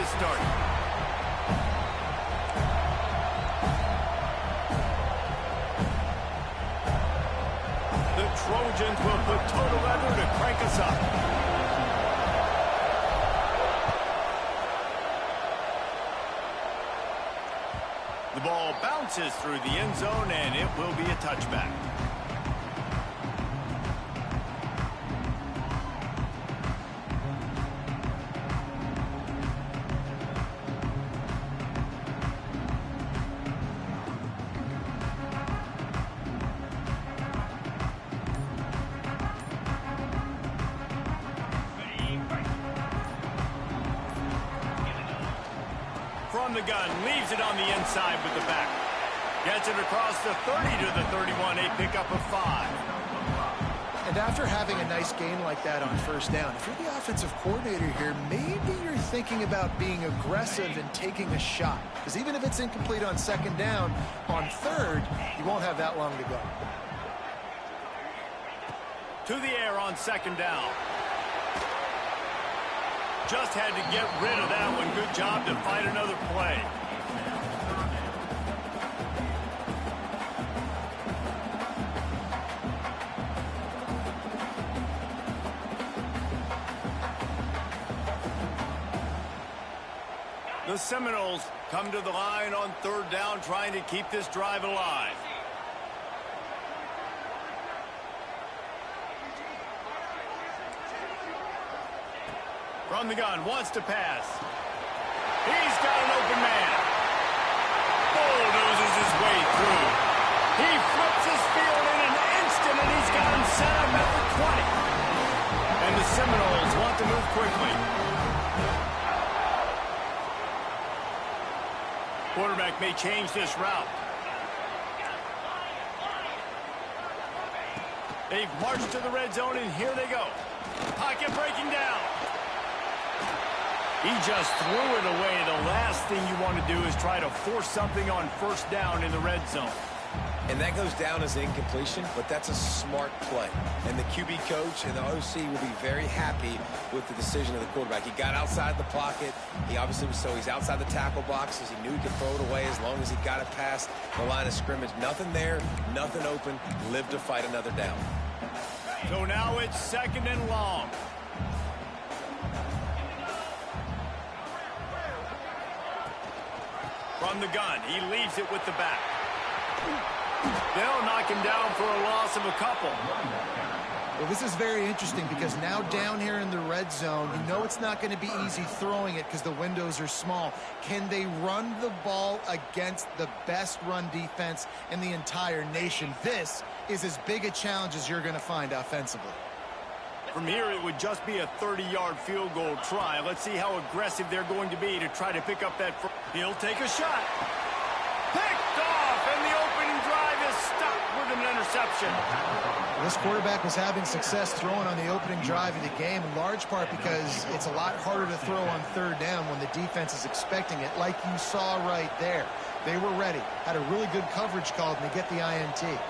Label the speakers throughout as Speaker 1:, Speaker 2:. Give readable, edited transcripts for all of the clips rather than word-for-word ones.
Speaker 1: is started. The Trojans will put total leather to crank us up. The ball bounces through the end zone, and it will be a touchback. From the gun, leaves it on the inside with the back. Gets it across the 30 to the 31, a pickup of 5.
Speaker 2: And after having a nice gain like that on first down, if you're the offensive coordinator here, maybe you're thinking about being aggressive and taking a shot. Because even if it's incomplete on second down, on third, you won't have that long to go.
Speaker 1: To the air on second down. Just had to get rid of that one. Good job to fight another play. The Seminoles come to the line on third down, trying to keep this drive alive. From the gun, wants to pass. He's got an open man. Bulldozes his way through. He flips his field in an instant, and he's got him set up at the 20. And the Seminoles want to move quickly. Quarterback may change this route. They've marched to the red zone, and here they go. Pocket breaking down. He just threw it away. The last thing you want to do is try to force something on first down in the red zone.
Speaker 3: And that goes down as an incompletion, but that's a smart play. And the QB coach and the OC will be very happy with the decision of the quarterback. He got outside the pocket. He obviously was he's outside the tackle boxes. He knew he could throw it away as long as he got it past the line of scrimmage. Nothing there, nothing open. Live to fight another down.
Speaker 1: So now it's second and long. From the gun, he leaves it with the back. They'll knock him down for a loss of a couple.
Speaker 2: Well, this is very interesting because now down here in the red zone, you know it's not going to be easy throwing it because the windows are small. Can they run the ball against the best run defense in the entire nation? This is as big a challenge as you're going to find offensively.
Speaker 1: From here, it would just be a 30-yard field goal try. Let's see how aggressive they're going to be to try to pick up that. He'll take a shot. Picked off, and the opening drive is stopped with an interception.
Speaker 2: This quarterback was having success throwing on the opening drive of the game, in large part because it's a lot harder to throw on third down when the defense is expecting it, like you saw right there. They were ready, had a really good coverage called, and they get the INT.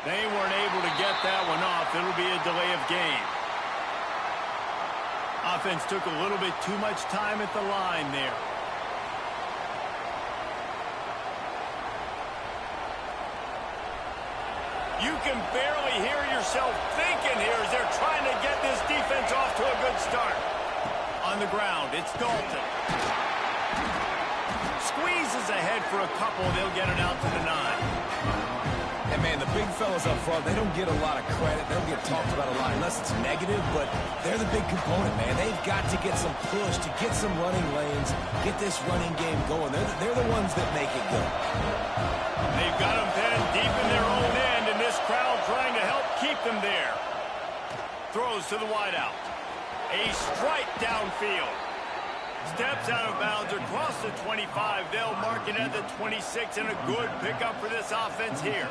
Speaker 1: They weren't able to get that one off. It'll be a delay of game. Offense took a little bit too much time at the line there. You can barely hear yourself thinking here as they're trying to get this defense off to a good start. On the ground, it's Dalton. Squeezes ahead for a couple. They'll get it out to the 9.
Speaker 3: And, man, the big fellas up front, they don't get a lot of credit. They don't get talked about a lot unless it's negative, but they're the big component, man. They've got to get some push, to get some running lanes, get this running game going. They're the ones that make it go.
Speaker 1: They've got them pinned deep in their own end, and this crowd trying to help keep them there. Throws to the wideout. A strike downfield. Steps out of bounds across the 25. They'll mark it at the 26, and a good pickup for this offense here.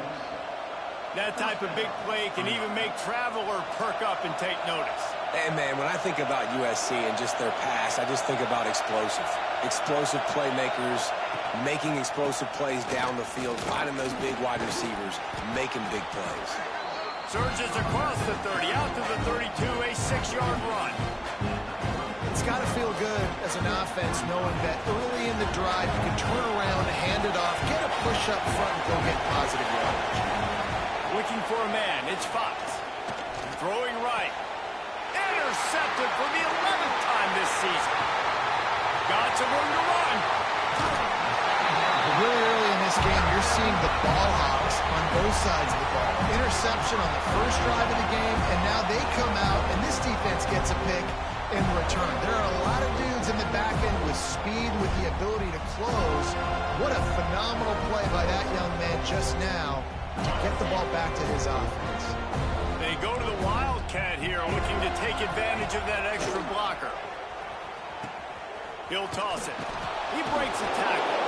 Speaker 1: That type of big play can even make Traveler perk up and take notice.
Speaker 3: And, man, when I think about USC and just their pass, I just think about explosive. Explosive playmakers, making explosive plays down the field, finding those big wide receivers, making big plays.
Speaker 1: Surges across the 30, out to the 32, a 6-yard run.
Speaker 2: It's got to feel good as an offense knowing that early in the drive you can turn around, hand it off, get a push up front, and go get positive yardage.
Speaker 1: Looking for a man, it's Fox. Throwing right. Intercepted for the 11th time this season. Got some room to run.
Speaker 2: Really early in this game, you're seeing the ball hawks on both sides of the ball. Interception on the first drive of the game, and now they come out, and this defense gets a pick in return. There are a lot of dudes in the back end with speed, with the ability to close. What a phenomenal play by that young man just now to get the ball back to his offense.
Speaker 1: They go to the Wildcat here, looking to take advantage of that extra blocker. He'll toss it. He breaks a tackle.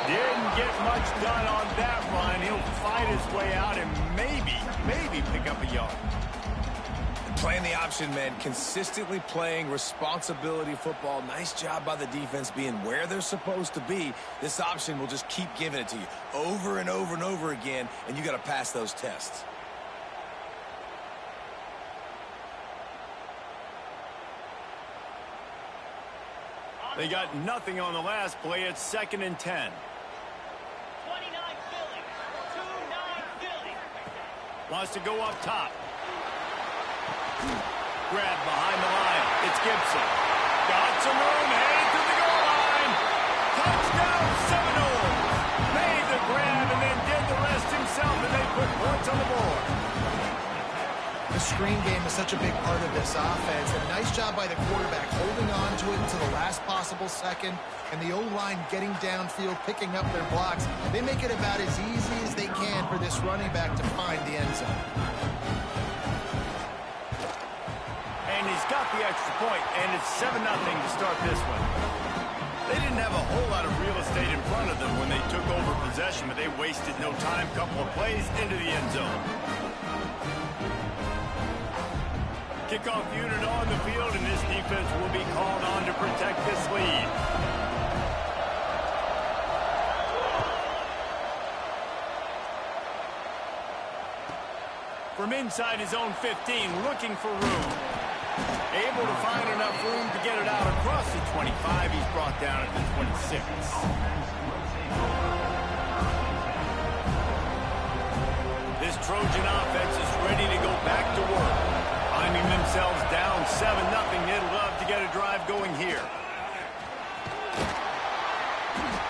Speaker 1: Didn't get much done on that run. He'll fight his way out and maybe pick up a yard.
Speaker 3: Playing the option, man, consistently playing responsibility football. Nice job by the defense being where they're supposed to be. This option will just keep giving it to you over and over and over again, and you got to pass those tests.
Speaker 1: They got nothing on the last play. It's 2nd and 10.
Speaker 4: 29 Philly. 2-9 Philly.
Speaker 1: Wants to go up top. Grab behind the line. It's Gibson. Got some room. Headed to the goal line. Touchdown Seminoles. Made the grab and then did the rest himself, and they put points on the board.
Speaker 2: The screen game is such a big part of this offense. A nice job by the quarterback holding on to it until the last possible second, and the O-line getting downfield, picking up their blocks. They make it about as easy as they can for this running back to find the end zone.
Speaker 1: And he's got the extra point, and it's 7-0 to start this one. They didn't have a whole lot of real estate in front of them when they took over possession, but they wasted no time. Couple of plays into the end zone. Kickoff unit on the field, and this defense will be called on to protect this lead. From inside his own 15, looking for room. Able to find enough room to get it out across the 25. He's brought down at the 26. This Trojan offense is ready to go back to work. Finding themselves down 7-0. They'd love to get a drive going here.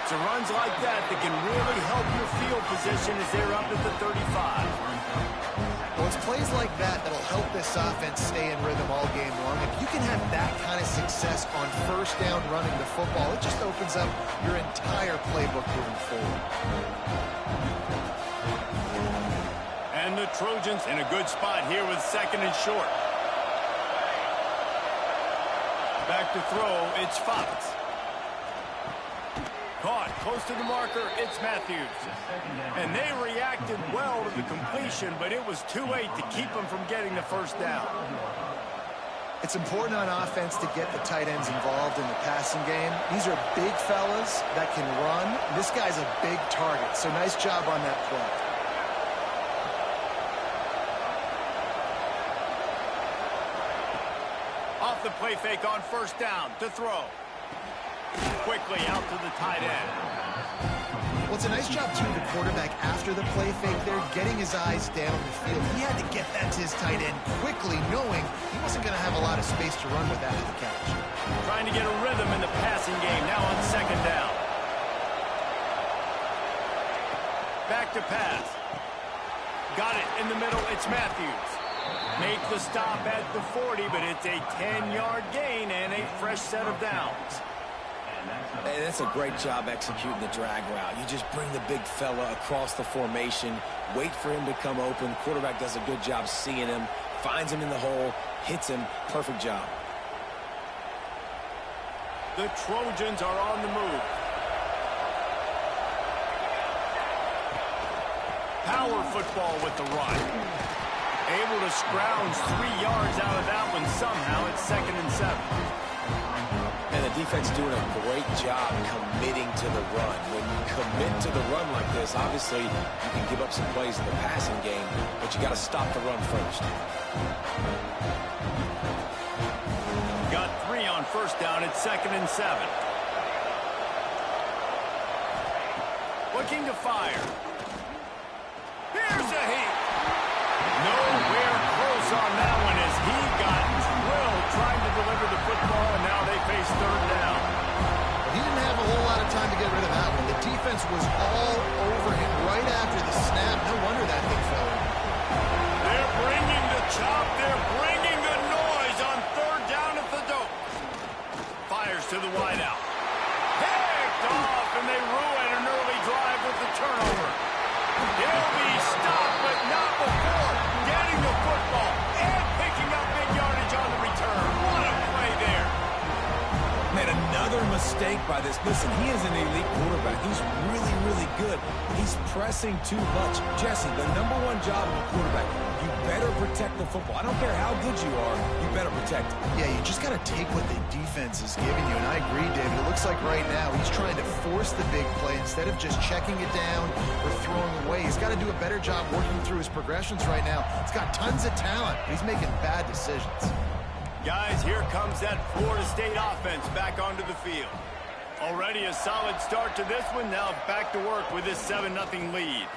Speaker 1: It's runs like that can really help your field position as they're up at the 35.
Speaker 2: Well, it's plays like that that'll help this offense stay in rhythm all game long. If you can have that kind of success on first down running the football, it just opens up your entire playbook moving forward.
Speaker 1: And the Trojans in a good spot here with 2nd and short. Back to throw, it's Fox. Caught close to the marker, it's Matthews. And they reacted well to the completion, but it was too late to keep them from getting the first down.
Speaker 2: It's important on offense to get the tight ends involved in the passing game. These are big fellas that can run. This guy's a big target, so nice job on that play.
Speaker 1: Off the play fake on first down to throw. Quickly out to the tight end.
Speaker 2: Well, it's a nice job, too, the quarterback after the play fake there, getting his eyes down the field. He had to get that to his tight end quickly, knowing he wasn't going to have a lot of space to run with after the catch.
Speaker 1: Trying to get a rhythm in the passing game, now on 2nd down. Back to pass. Got it in the middle, it's Matthews. Make the stop at the 40, but it's a 10-yard gain and a fresh set of downs.
Speaker 3: Hey, that's a great job executing the drag route. You just bring the big fella across the formation, wait for him to come open. Quarterback does a good job seeing him, finds him in the hole, hits him. Perfect job.
Speaker 1: The Trojans are on the move. Power football with the run. Able to scrounge 3 yards out of that one somehow. It's 2nd and 7.
Speaker 3: And the defense doing a great job committing to the run. When you commit to the run like this, obviously you can give up some plays in the passing game, but you got to stop the run first.
Speaker 1: Got 3 on 1st down. It's 2nd and 7. Looking to fire. Here's a heat. Nowhere close on that one as he got drilled trying to deliver the football, and now they face 3rd down.
Speaker 2: He didn't have a whole lot of time to get rid of that one. The defense was all over him right after the snap. No wonder that thing fell in.
Speaker 1: They're bringing the chop. They're bringing the noise on 3rd down at the dope. Fires to the wideout. Picked off, and they ruin an early drive with the turnover. He'll be stopped, but not before getting the football and picking up big yardage on the return. What a play there.
Speaker 3: Man, another mistake by this. Listen, he is an elite quarterback. He's really, really good. He's pressing too much. Jesse, the #1 job of a quarterback, you better protect the football. I don't care how good you are, you better protect it.
Speaker 2: Yeah, you just got to take what the defense is giving you, and I agree, David. It looks like right now he's trying to force the big play instead of just checking it down or throwing away. He's got to do a better job working through his progressions right now. He's got tons of talent, but he's making bad decisions.
Speaker 1: Guys, here comes that Florida State offense back onto the field. Already a solid start to this one. Now back to work with this 7-0 lead.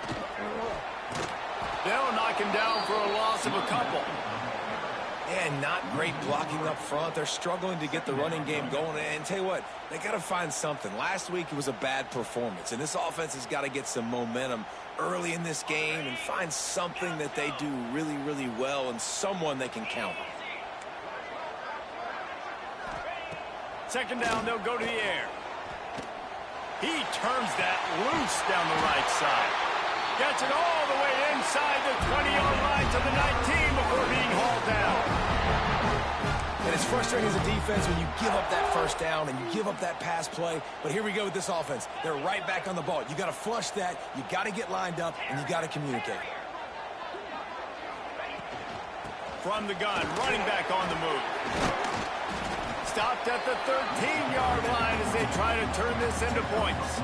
Speaker 1: They'll knock him down for a loss of a couple.
Speaker 3: Yeah, not great blocking up front. They're struggling to get the running game going. And tell you what, they got to find something. Last week it was a bad performance, and this offense has got to get some momentum early in this game and find something that they do really, really well and someone they can count on.
Speaker 1: 2nd down, they'll go to the air. He turns that loose down the right side. Gets it all the way inside the 20-yard line to the 19 before being hauled down.
Speaker 3: And it's frustrating as a defense when you give up that 1st down and you give up that pass play. But here we go with this offense. They're right back on the ball. You got to flush that. You got to get lined up, and you got to communicate.
Speaker 1: From the gun, running back on the move. Stopped at the 13-yard line as they try to turn this into points.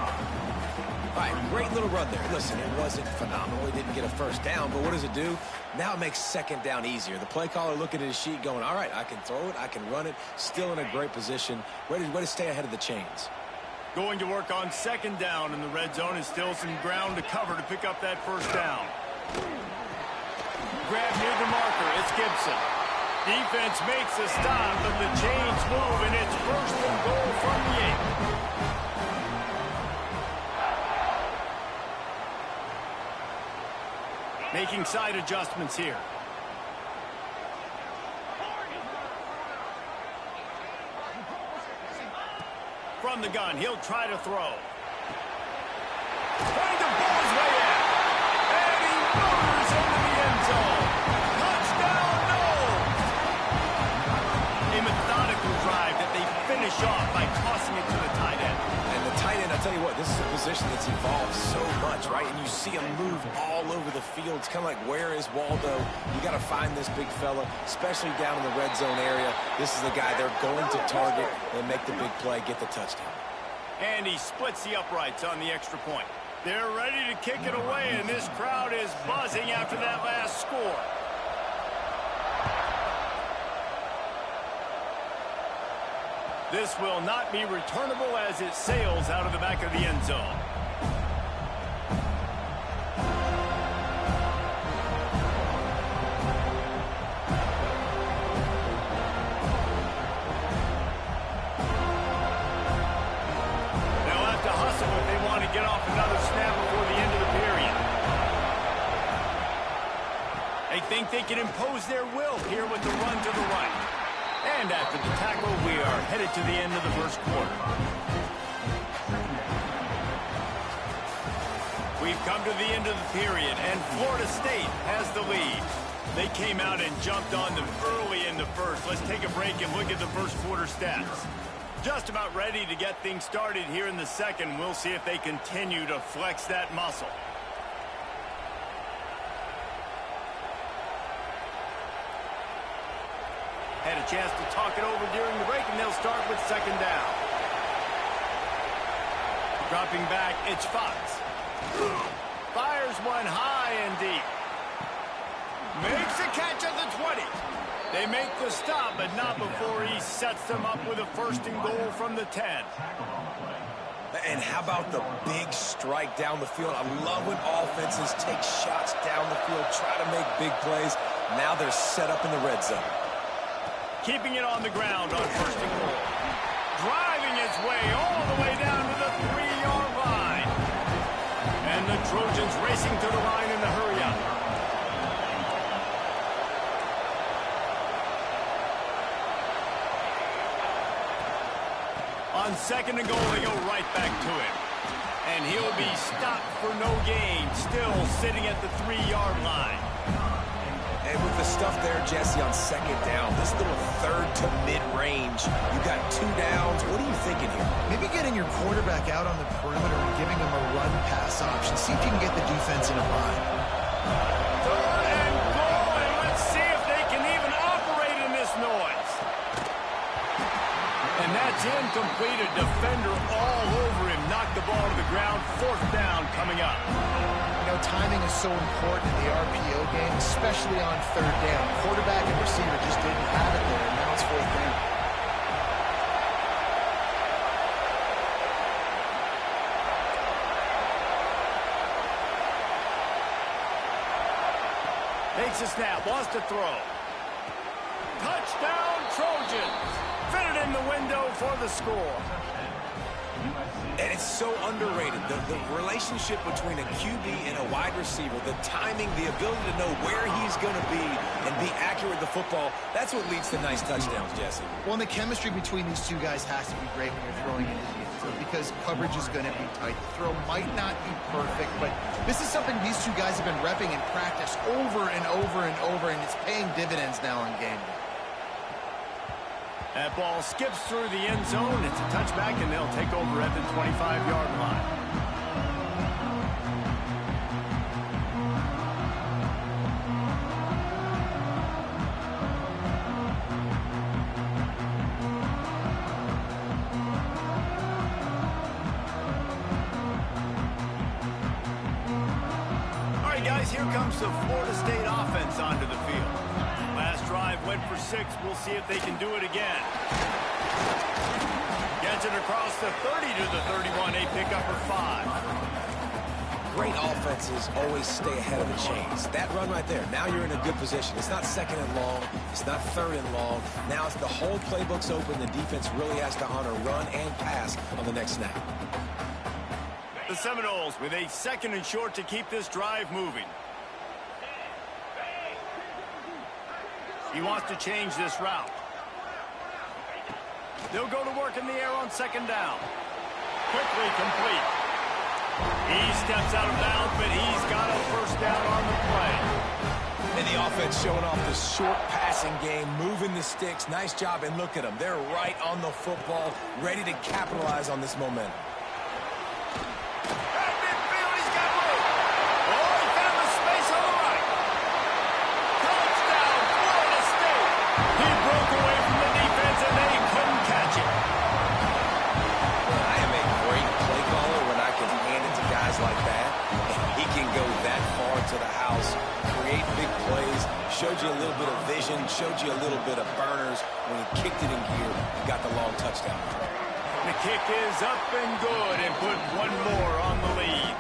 Speaker 3: All right, great little run there. Listen, it wasn't phenomenal. He didn't get a 1st down, but what does it do? Now it makes 2nd down easier. The play caller looking at his sheet going, all right, I can throw it, I can run it, still in a great position, ready to stay ahead of the chains.
Speaker 1: Going to work on 2nd down in the red zone is still some ground to cover to pick up that 1st down. Grab near the marker, it's Gibson. Defense makes a stop, but the chains move, and it's 1st and goal from the 8. Making side adjustments here. From the gun, he'll try to throw. Trying to ball his way in. And he motors into the end zone. Touchdown, no! A methodical drive that they finish off by tossing it to the tight end.
Speaker 3: And the tight end, I'll tell you what, this is a position that's evolved so much, right? And you see him move all over the field. It's kind of like, where is Waldo? You got to find this big fella, especially down in the red zone area. This is the guy they're going to target and make the big play, get the touchdown.
Speaker 1: And he splits the uprights on the extra point. They're ready to kick it away, and this crowd is buzzing after that last score. This will not be returnable as it sails out of the back of the end zone. They'll have to hustle if they want to get off another snap before the end of the period. They think they can impose their will here with the run to the right. And after the tackle, we are headed to the end of the 1st quarter. We've come to the end of the period, and Florida State has the lead. They came out and jumped on them early in the 1st. Let's take a break and look at the 1st quarter stats. Just about ready to get things started here in the 2nd. We'll see if they continue to flex that muscle. Had a chance to talk it over during the break, and they'll start with second down. Dropping back, it's Fox. Fires one high and deep. Makes a catch at the 20. They make the stop, but not before he sets them up with a first and goal from the 10.
Speaker 3: And how about the big strike down the field? I love when offenses take shots down the field, try to make big plays. Now they're set up in the red zone.
Speaker 1: Keeping it on the ground on first and goal. Driving his way all the way down to the 3-yard line. And the Trojans racing to the line in the hurry-up. On second and goal, they go right back to him. And he'll be stopped for no gain, still sitting at the 3-yard line.
Speaker 3: And with the stuff there, Jesse, on second down, this little third to mid-range, you got 2 downs. What are you thinking here?
Speaker 2: Maybe getting your quarterback out on the perimeter and giving him a run-pass option. See if you can get the defense in a bind.
Speaker 1: Third and goal, and let's see if they can even operate in this noise. And that's incomplete. A defender all over him. Knocked the ball to the ground. Fourth down coming up.
Speaker 2: You know, timing is so important in the RPO game, especially on third down. Quarterback and receiver just didn't have it there, and now it's fourth down.
Speaker 1: Takes a snap, wants to throw. Touchdown, Trojans. Fitted in the window for the score.
Speaker 3: And it's so underrated. The relationship between a QB and a wide receiver, the timing, the ability to know where he's going to be and be accurate with the football, that's what leads to nice touchdowns, Jesse.
Speaker 2: Well, and the chemistry between these two guys has to be great when you're throwing into the end zone because coverage is going to be tight. The throw might not be perfect, but this is something these two guys have been repping in practice over and over and over, and it's paying dividends now in game day.
Speaker 1: That ball skips through the end zone. It's a touchback, and they'll take over at the 25-yard line. All right, guys, here comes the Florida State offense onto the field. Last drive went for 6. We'll see if they can do it again. Gets it across the 30 to the 31. A pickup for 5.
Speaker 3: Great offenses always stay ahead of the chains. That run right there, now you're in a good position. It's not second and long. It's not third and long. Now it's the whole playbook's open. The defense really has to honor run and pass on the next snap.
Speaker 1: The Seminoles with a second and short to keep this drive moving. He wants to change this route. They'll go to work in the air on second down. Quickly complete. He steps out of bounds, but he's got a first down on the play.
Speaker 3: And the offense showing off the short passing game, moving the sticks. Nice job, and look at them. They're right on the football, ready to capitalize on this momentum. Showed you a little bit of vision, showed you a little bit of burners. When he kicked it in gear, he got the long touchdown.
Speaker 1: The kick is up and good and put one more on the lead.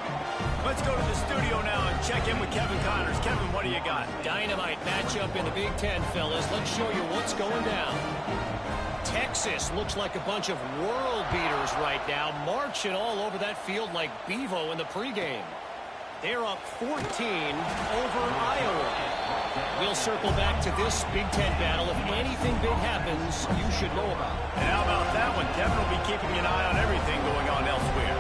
Speaker 1: Let's go to the studio now and check in with Kevin Connors. Kevin, what do you got?
Speaker 5: Dynamite matchup in the Big Ten, fellas. Let's show you what's going down. Texas looks like a bunch of world beaters right now, marching all over that field like Bevo in the pregame. They're up 14 over Iowa. We'll circle back to this Big Ten battle. If anything big happens, you should know about it.
Speaker 1: And how about that one? Kevin will be keeping an eye on everything going on elsewhere.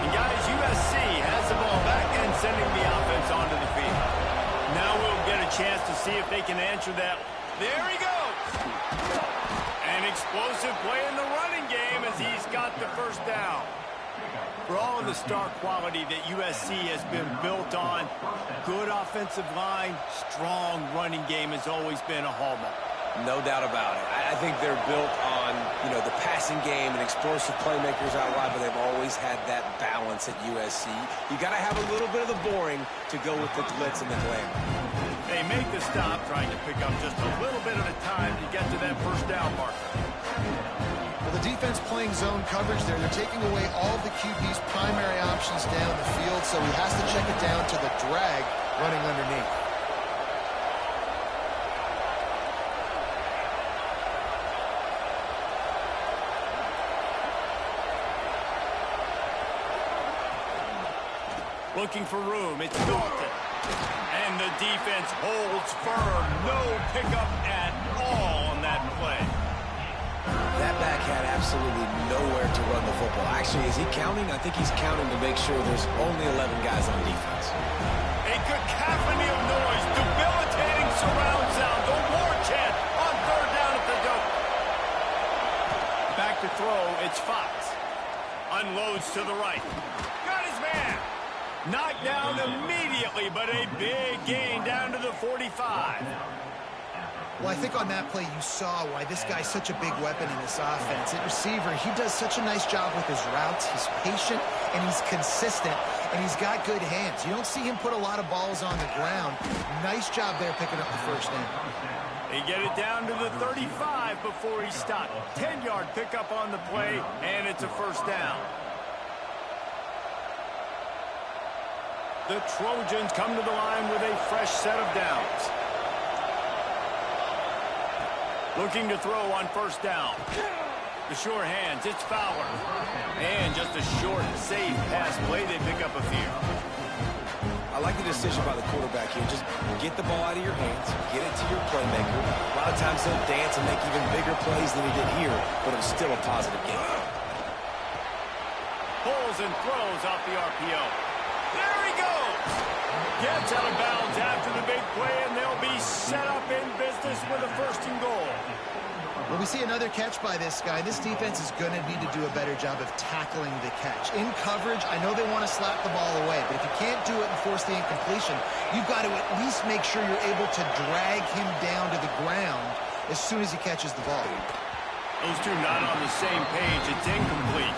Speaker 1: And guys, USC has the ball back and sending the offense onto the field. Now we'll get a chance to see if they can answer that. There he goes. An explosive play in the running game as he's got the first down. For all of the star quality that USC has been built on, good offensive line, strong running game has always been a hallmark.
Speaker 3: No doubt about it. I think they're built on, the passing game and explosive playmakers out wide, but they've always had that balance at USC. You got to have a little bit of the boring to go with the glitz and the glamour.
Speaker 1: They make the stop, trying to pick up just a little bit at a time to get to that first down marker.
Speaker 2: Well, the defense playing zone coverage there. They're taking away all of the QB's primary options down the field, so he has to check it down to the drag running underneath.
Speaker 1: Looking for room, it's Dalton. And the defense holds firm. No pickup at all on that play.
Speaker 3: That back had absolutely nowhere to run the football. Actually, is he counting? I think he's counting to make sure there's only 11 guys on defense.
Speaker 1: A cacophony of noise, debilitating surround sound. The war chant on third down at the dope. Back to throw, it's Fox. Unloads to the right. Got his man. Knocked down immediately, but a big gain down to the 45.
Speaker 2: Well, I think on that play you saw why this guy's such a big weapon in this offense. At receiver, he does such a nice job with his routes. He's patient, and he's consistent, and he's got good hands. You don't see him put a lot of balls on the ground. Nice job there picking up the first down.
Speaker 1: They get it down to the 35 before he stopped. 10-yard pickup on the play, and it's a first down. The Trojans come to the line with a fresh set of downs. Looking to throw on first down. The sure hands, it's Fowler. And just a short, safe pass play, they pick up a few.
Speaker 3: I like the decision by the quarterback here. Just get the ball out of your hands, get it to your playmaker. A lot of times they'll dance and make even bigger plays than he did here, but it was still a positive game.
Speaker 1: Pulls and throws off the RPO. There he goes! Gets out of bounds after the big play, and they'll be set up in business with a first and goal.
Speaker 2: Well, we see another catch by this guy. This defense is going to need to do a better job of tackling the catch. In coverage, I know they want to slap the ball away, but if you can't do it and force the incompletion, you've got to at least make sure you're able to drag him down to the ground as soon as he catches the ball.
Speaker 1: Those two not on the same page. It's incomplete.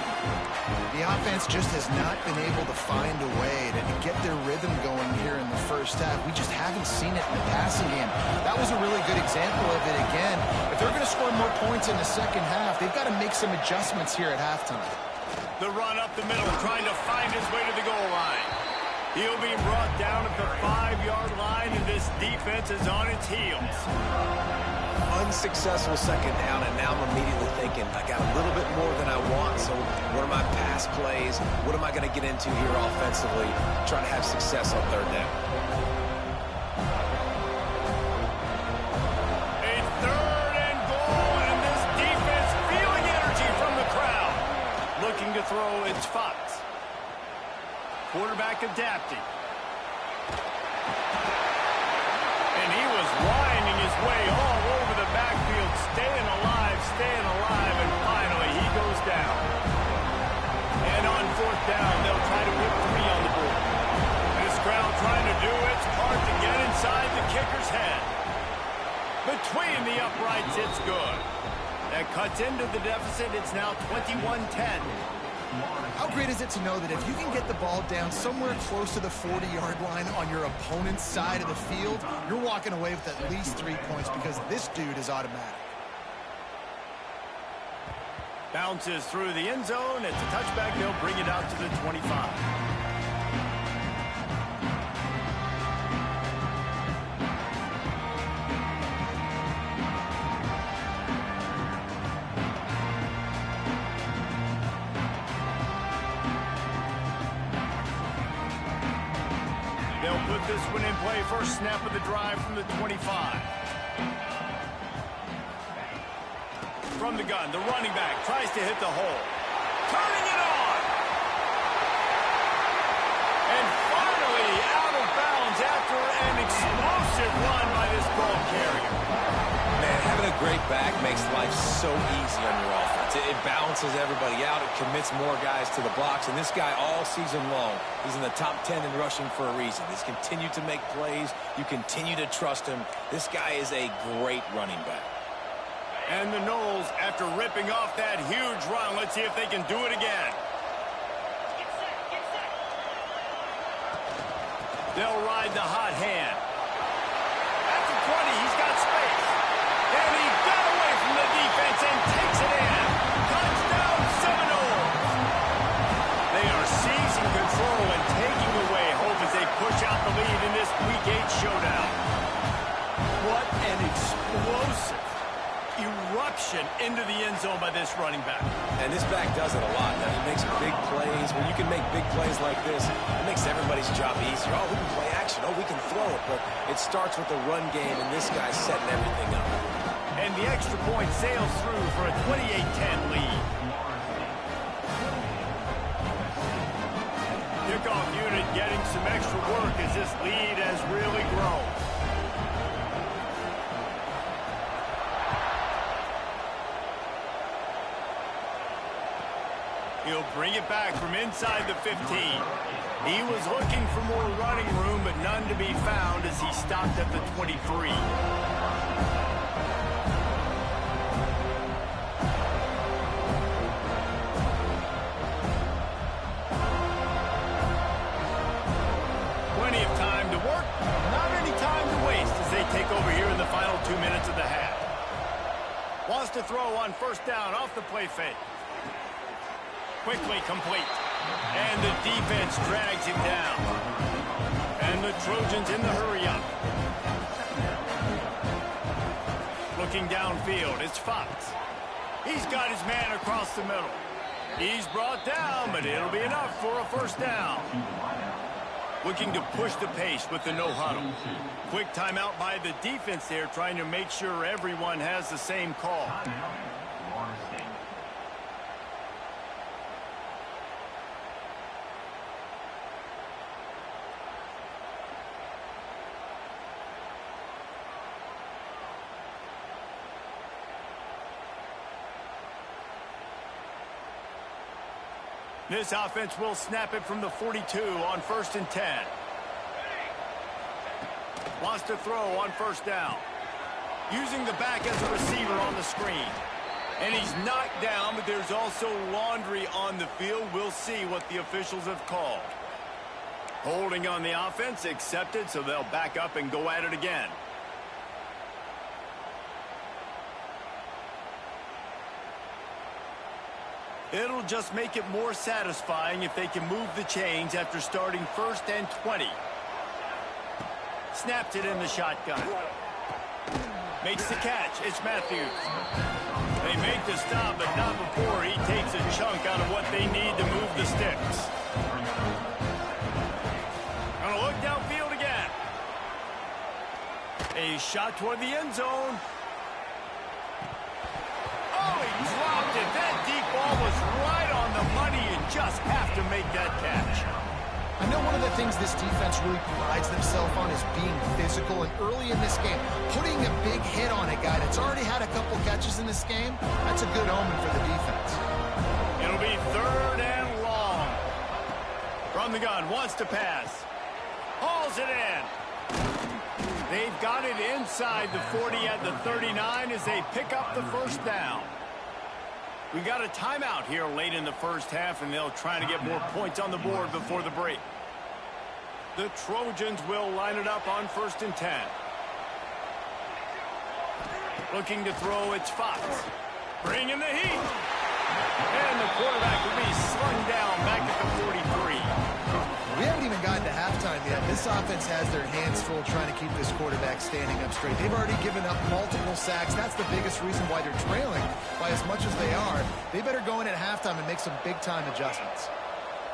Speaker 2: The offense just has not been able to find a way to get their rhythm going here in the first half. We just haven't seen it in the passing game. That was a really good example of it again. If they're going to score more points in the second half, they've got to make some adjustments here at halftime.
Speaker 1: The run up the middle, trying to find his way to the goal line. He'll be brought down at the 5-yard line, and this defense is on its heels.
Speaker 3: Unsuccessful second down, and now I'm immediately thinking, I got a little bit more than I want, so what are my pass plays? What am I going to get into here offensively? Trying to have success on third down.
Speaker 1: A third and goal, and this defense feeling energy from the crowd. Looking to throw, it's Fox. Quarterback adapting. And he was winding his way all over the backfield, staying alive, and finally he goes down. And on fourth down, they'll try to put 3 on the board. This crowd trying to do its part to get inside the kicker's head. Between the uprights, it's good. That cuts into the deficit. It's now 21-10.
Speaker 2: How great is it to know that if you can get the ball down somewhere close to the 40-yard line on your opponent's side of the field, you're walking away with at least 3 points because this dude is automatic.
Speaker 1: Bounces through the end zone. It's a touchback. They'll bring it out to the 25. Put this one in play. First snap of the drive from the 25. From the gun, the running back tries to hit the hole. Turning it on. And finally out of bounds after an explosive run by this ball carrier.
Speaker 3: Man, having a great back makes life so easy on your offense. defense. It balances everybody out. It commits more guys to the box. And this guy all season long, he's in the top 10 in rushing for a reason. He's continued to make plays. You continue to trust him. This guy is a great running back.
Speaker 1: And the Knowles, after ripping off that huge run, let's see if they can do it again.
Speaker 4: Get set, get set.
Speaker 1: They'll ride the hot hand. At the 20, he's got space. And he got away from the defense and takes it in. Touchdown, Seminoles. They are seizing control and taking away hope as they push out the lead in this Week 8 showdown. What an explosive eruption into the end zone by this running back.
Speaker 3: And this back does it a lot. Now, he makes big plays. When you can make big plays like this, it makes everybody's job easier. Oh, we can play action. Oh, we can throw it. But it starts with the run game, and this guy's setting everything up.
Speaker 1: And the extra point sails through for a 28-10 lead. Kickoff unit getting some extra work as this lead has really grown. He'll bring it back from inside the 15. He was looking for more running room, but none to be found as he stopped at the 23. Plenty of time to work, not any time to waste as they take over here in the final 2 minutes of the half. Wants to throw on first down off the play fake. Quickly complete. And the defense drags him down. And the Trojans in the hurry-up. Looking downfield, it's Fox. He's got his man across the middle. He's brought down, but it'll be enough for a first down. Looking to push the pace with the no-huddle. Quick timeout by the defense there, trying to make sure everyone has the same call. This offense will snap it from the 42 on 1st and 10. Wants to throw on first down. Using the back as a receiver on the screen. And he's knocked down, but there's also laundry on the field. We'll see what the officials have called. Holding on the offense, accepted, so they'll back up and go at it again. It'll just make it more satisfying if they can move the chains after starting 1st and 20. Snapped it in the shotgun. Makes the catch. It's Matthews. They make the stop, but not before he takes a chunk out of what they need to move the sticks. Gonna look downfield again. A shot toward the end zone. Oh, he dropped it. That deep ball was right on the money and just have to make that catch.
Speaker 2: I know one of the things this defense really prides themselves on is being physical, and early in this game, putting a big hit on a guy that's already had a couple catches in this game, that's a good omen for the defense.
Speaker 1: It'll be 3rd and long. From the gun, wants to pass. Hauls it in. They've got it inside the 40 at the 39 as they pick up the first down. We got a timeout here late in the first half, and they'll try to get more points on the board before the break. The Trojans will line it up on 1st and 10. Looking to throw, it's Fox. Bringing the heat. And the quarterback will be slung down back at the 43.
Speaker 2: We haven't even gotten to halftime yet. This offense has their hands full trying to keep this quarterback standing up straight. They've already given up multiple sacks. That's the biggest reason why they're trailing by as much as they are. They better go in at halftime and make some big-time adjustments.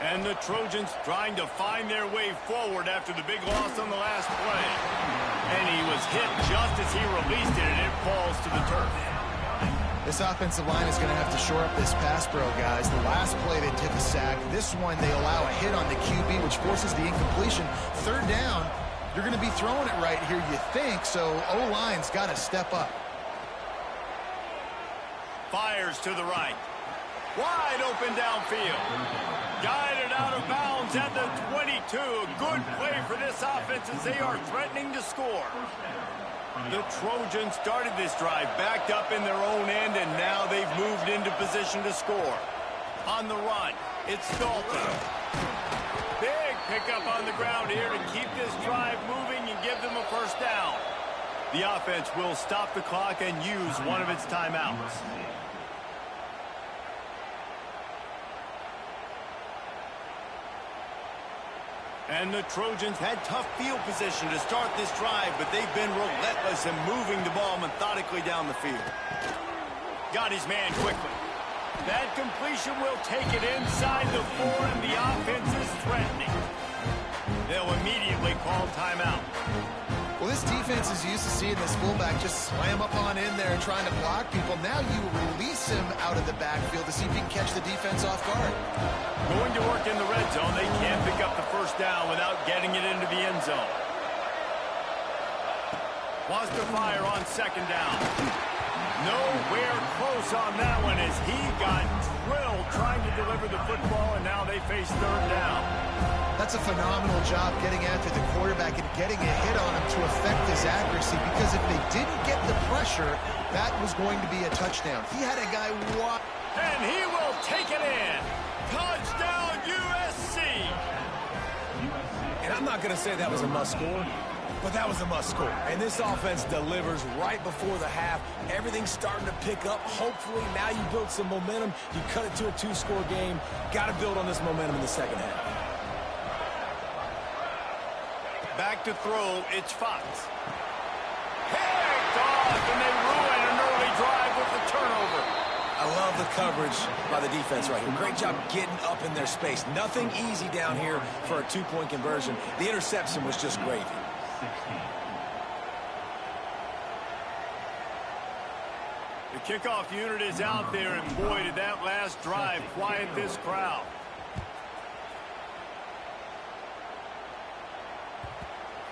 Speaker 1: And the Trojans trying to find their way forward after the big loss on the last play. And he was hit just as he released it, and it falls to the turf.
Speaker 2: This offensive line is going to have to shore up this pass pro, guys. The last play they took a sack. This one they allow a hit on the QB, which forces the incompletion. 3rd down, you're going to be throwing it right here, you think, so O-line's got to step up.
Speaker 1: Fires to the right. Wide open downfield. Guided out of bounds at the 22. A good play for this offense as they are threatening to score. The Trojans started this drive backed up in their own end, and now they've moved into position to score. On the run, it's Dalton. Big pickup on the ground here to keep this drive moving and give them a first down. The offense will stop the clock and use one of its timeouts. And the Trojans had tough field position to start this drive, but they've been relentless in moving the ball methodically down the field. Got his man quickly. That completion will take it inside the 4, and the offense is threatening. They'll immediately call timeout.
Speaker 2: Well, this defense is used to seeing this fullback just slam up on in there and trying to block people. Now you release him out of the backfield to see if he can catch the defense off guard.
Speaker 1: Going to work in the red zone. They can't pick up the first down without getting it into the end zone. Wants to fire on second down. Nowhere close on that one as he got drilled trying to deliver the football, and now they face third down.
Speaker 2: That's a phenomenal job getting after the quarterback and getting a hit on him to affect his accuracy, because if they didn't get the pressure, that was going to be a touchdown. He had a guy wide.
Speaker 1: And he will take it in. Touchdown, USC.
Speaker 3: And I'm not going to say that was a must score, but that was a must score. And this offense delivers right before the half. Everything's starting to pick up. Hopefully now you build some momentum. You cut it to a 2-score game. Got to build on this momentum in the second half.
Speaker 1: Back to throw, it's Fox. Picked off, and they ruin an early drive with the turnover.
Speaker 3: I love the coverage by the defense right here. Great job getting up in their space. Nothing easy down here for a 2-point conversion. The interception was just gravy.
Speaker 1: The kickoff unit is out there, and boy, did that last drive quiet this crowd.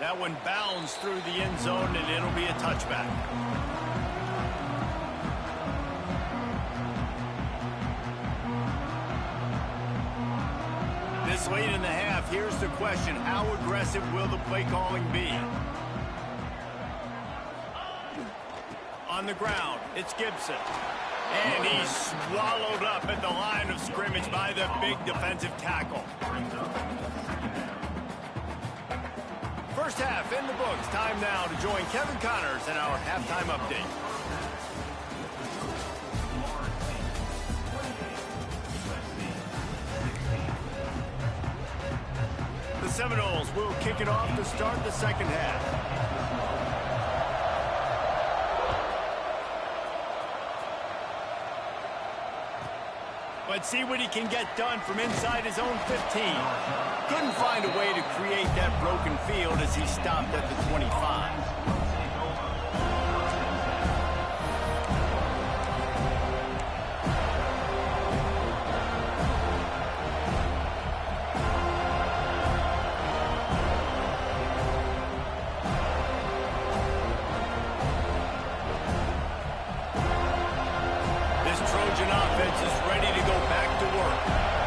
Speaker 1: That one bounds through the end zone, and it'll be a touchback. This late in the half, here's the question. How aggressive will the play calling be? On the ground, it's Gibson. And he's swallowed up at the line of scrimmage by the big defensive tackle. First half in the books. Time now to join Kevin Connors in our halftime update. The Seminoles will kick it off to start the second half. Let's see what he can get done from inside his own 15. Couldn't find a way to create that broken field as he stopped at the 25. This Trojan offense is ready to go back to work.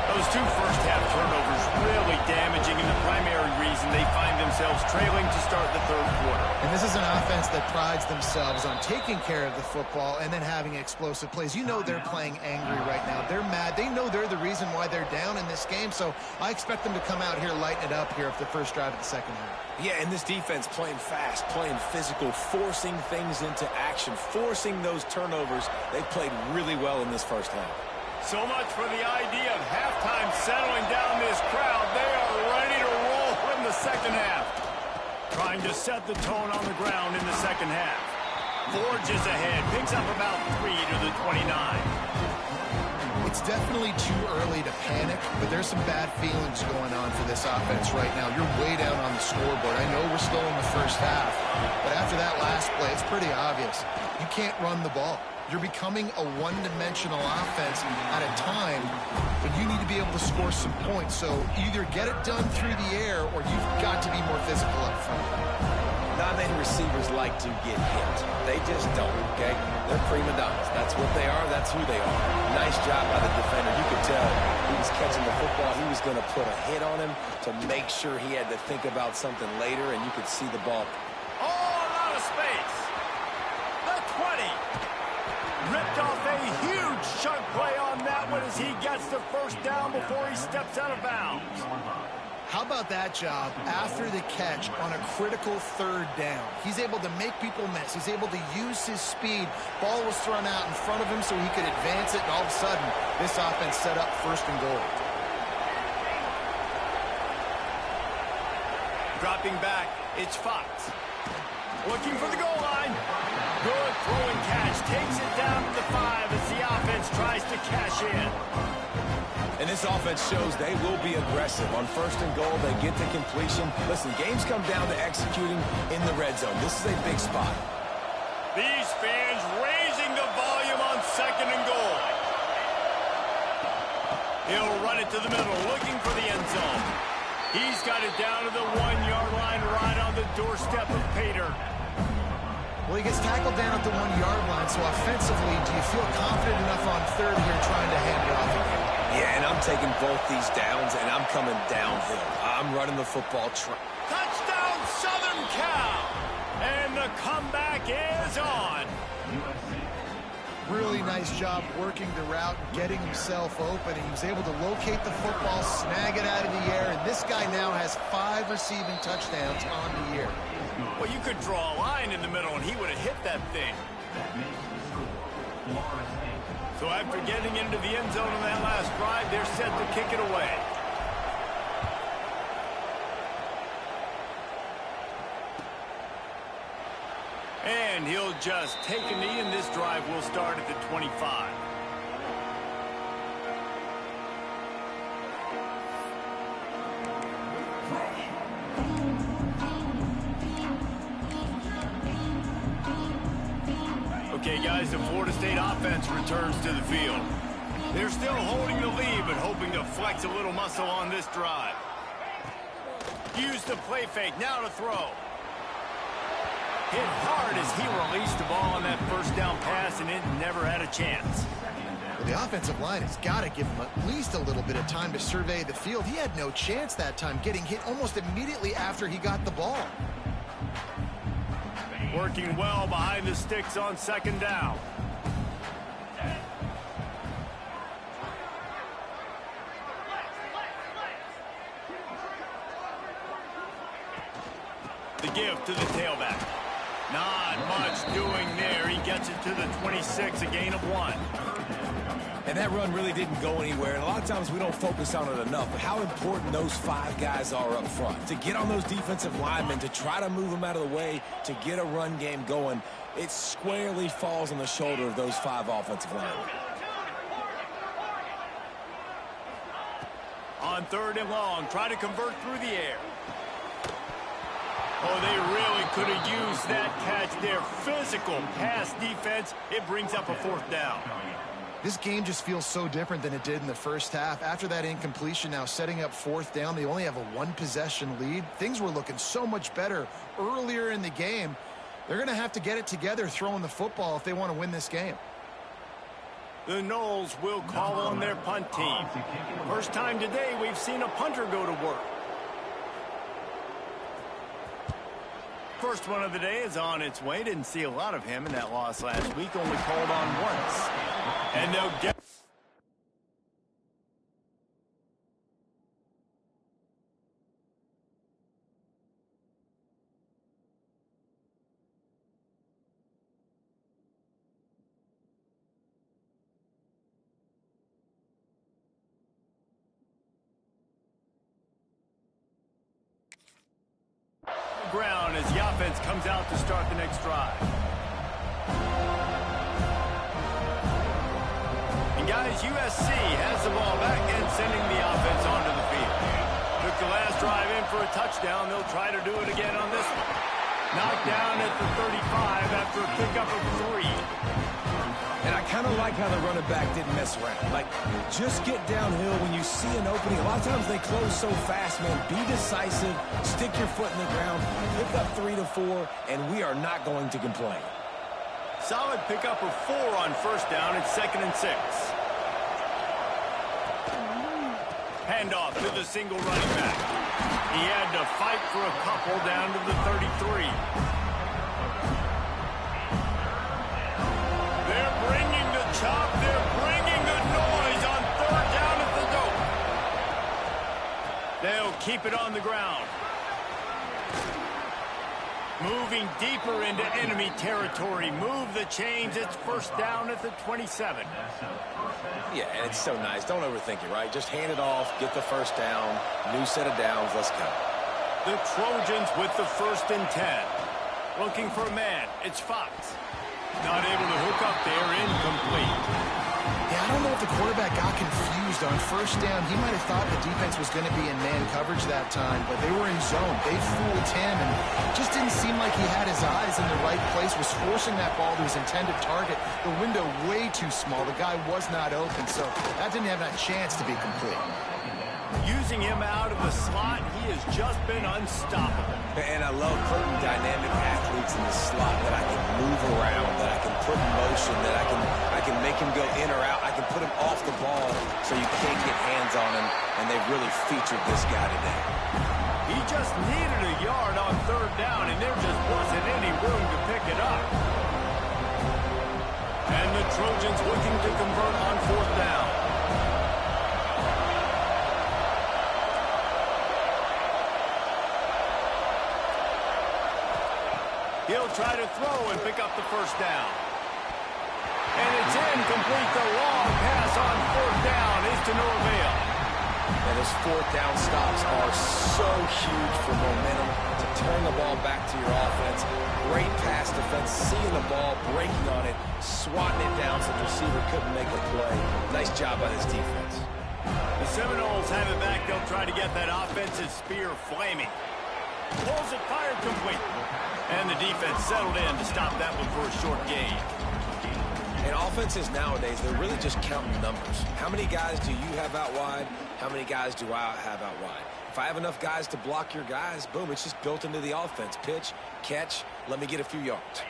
Speaker 1: Those 2 first-half turnovers really damaging, and the primary reason they find themselves trailing to start the third quarter.
Speaker 2: And this is an offense that prides themselves on taking care of the football and then having explosive plays. You know they're playing angry right now. They're mad. They know they're the reason why they're down in this game, so I expect them to come out here, lighten it up here for the first drive of the second half.
Speaker 3: Yeah, and this defense playing fast, playing physical, forcing things into action, forcing those turnovers. They played really well in this first half.
Speaker 1: So much for the idea of halftime settling down this crowd. They are ready to roll in the second half. Trying to set the tone on the ground in the second half. Forges ahead, picks up about 3 to the 29.
Speaker 2: It's definitely too early to panic, but there's some bad feelings going on for this offense right now. You're way down on the scoreboard. I know we're still in the first half, but after that last play, it's pretty obvious. You can't run the ball. You're becoming a one-dimensional offense at a time, but you need to be able to score some points. So either get it done through the air or you've got to be more physical up front.
Speaker 3: Not many receivers like to get hit. They just don't, okay? They're prima donnas. That's what they are. That's who they are. Nice job by the defender. You could tell he was catching the football. He was going to put a hit on him to make sure he had to think about something later, and you could see the ball.
Speaker 1: All out of space. The 20. Ripped off a huge chunk play on that one as he gets the first down before he steps out of bounds.
Speaker 2: How about that job after the catch on a critical third down? He's able to make people miss. He's able to use his speed. Ball was thrown out in front of him so he could advance it, and all of a sudden, this offense set up first and goal.
Speaker 1: Dropping back, it's Fox. Looking for the goal line. Good throwing catch. Takes it down to the 5 as the offense tries to cash in.
Speaker 3: And this offense shows they will be aggressive. On first and goal, they get to completion. Listen, games come down to executing in the red zone. This is a big spot.
Speaker 1: These fans raising the volume on second and goal. He'll run it to the middle, looking for the end zone. He's got it down to the 1-yard line, right on the doorstep of Pater.
Speaker 2: Well, he gets tackled down at the 1-yard line, so offensively, do you feel confident enough on third here trying to hand it off again?
Speaker 3: Yeah, and I'm taking both these downs, and I'm coming downhill. I'm running the football.
Speaker 1: Touchdown, Southern Cal! And the comeback is on.
Speaker 2: Really nice job working the route, getting himself open, and he was able to locate the football, snag it out of the air, and this guy now has 5 receiving touchdowns on the year.
Speaker 1: Well, you could draw a line in the middle, and he would have hit that thing. So after getting into the end zone on that last drive, they're set to kick it away. And he'll just take a knee, and this drive will start at the 25. Okay, guys, the Florida State offense returns to the field. They're still holding the lead, but hoping to flex a little muscle on this drive. Use the play fake, now to throw. Hit hard as he released the ball on that first down pass, and it never had a chance.
Speaker 2: Well, the offensive line has got to give him at least a little bit of time to survey the field. He had no chance that time, getting hit almost immediately after he got the ball.
Speaker 1: Working well behind the sticks on second down. The give to the tailback. Not much doing there. He gets it to the 26, a gain of 1.
Speaker 3: And that run really didn't go anywhere. And a lot of times we don't focus on it enough. But how important those 5 guys are up front. To get on those defensive linemen, to try to move them out of the way, to get a run game going, it squarely falls on the shoulder of those 5 offensive linemen.
Speaker 1: On third and long, try to convert through the air. Oh, they really could have used that catch there. Physical pass defense. It brings up a 4th down.
Speaker 2: This game just feels so different than it did in the first half. After that incompletion, now setting up 4th down, they only have a 1-possession lead. Things were looking so much better earlier in the game. They're going to have to get it together throwing the football if they want to win this game.
Speaker 1: The Noles will call on their punt team. First time today we've seen a punter go to work. First one of the day is on its way. Didn't see a lot of him in that loss last week. Only called on once. And they'll get... ground as the offense comes out to start the next drive. And guys, USC has the ball back and sending the offense onto the field. Took the last drive in for a touchdown. They'll try to do it again on this one. Knocked down at the 35 after a pickup of 3.
Speaker 3: And I kind of like how the running back didn't mess around. Like, just get downhill when you see an opening. A lot of times they close so fast, man. Be decisive, stick your foot in the ground, pick up 3 to 4, and we are not going to complain.
Speaker 1: Solid pickup of 4 on first down and 2nd and 6. Handoff to the single running back. He had to fight for a couple down to the 33. They're bringing the chop. They're bringing the noise on 3rd down at the dope. They'll keep it on the ground. Moving deeper into enemy territory. Move the chains. It's 1st down at the 27.
Speaker 3: Yeah, and it's so nice. Don't overthink it, right? Just hand it off, get the 1st down, new set of downs, let's go.
Speaker 1: The Trojans with the 1st and 10. Looking for a man. It's Fox. Not able to hook up there. Incomplete.
Speaker 2: Yeah, I don't know if the quarterback got confused on 1st down. He might have thought the defense was going to be in man coverage that time, but they were in zone. They fooled him, and just didn't seem like he had his eyes in the right place, was forcing that ball to his intended target. The window way too small. The guy was not open, so that didn't have that chance to be complete.
Speaker 1: Using him out of the slot, he has just been unstoppable.
Speaker 3: And I love putting dynamic athletes in the slot that I can move around, that I can put in motion, that I can make him go in or out. I can put him off the ball so you can't get hands on him, and they've really featured this guy today.
Speaker 1: He just needed a yard on 3rd down, and there just wasn't any room to pick it up. And the Trojans looking to convert on 4th down. He'll try to throw and pick up the 1st down. And it's incomplete. The long pass on 4th down is to no avail.
Speaker 3: And those 4th down stops are so huge for momentum to turn the ball back to your offense. Great pass defense, seeing the ball, breaking on it, swatting it down so the receiver couldn't make a play. Nice job by this defense.
Speaker 1: The Seminoles have it back. They'll try to get that offensive spear flaming. Pulls it, fired complete. And the defense settled in to stop that one for a short gain.
Speaker 3: And offenses nowadays, they're really just counting numbers. How many guys do you have out wide? How many guys do I have out wide? If I have enough guys to block your guys, boom, it's just built into the offense. Pitch, catch, let me get a few yards.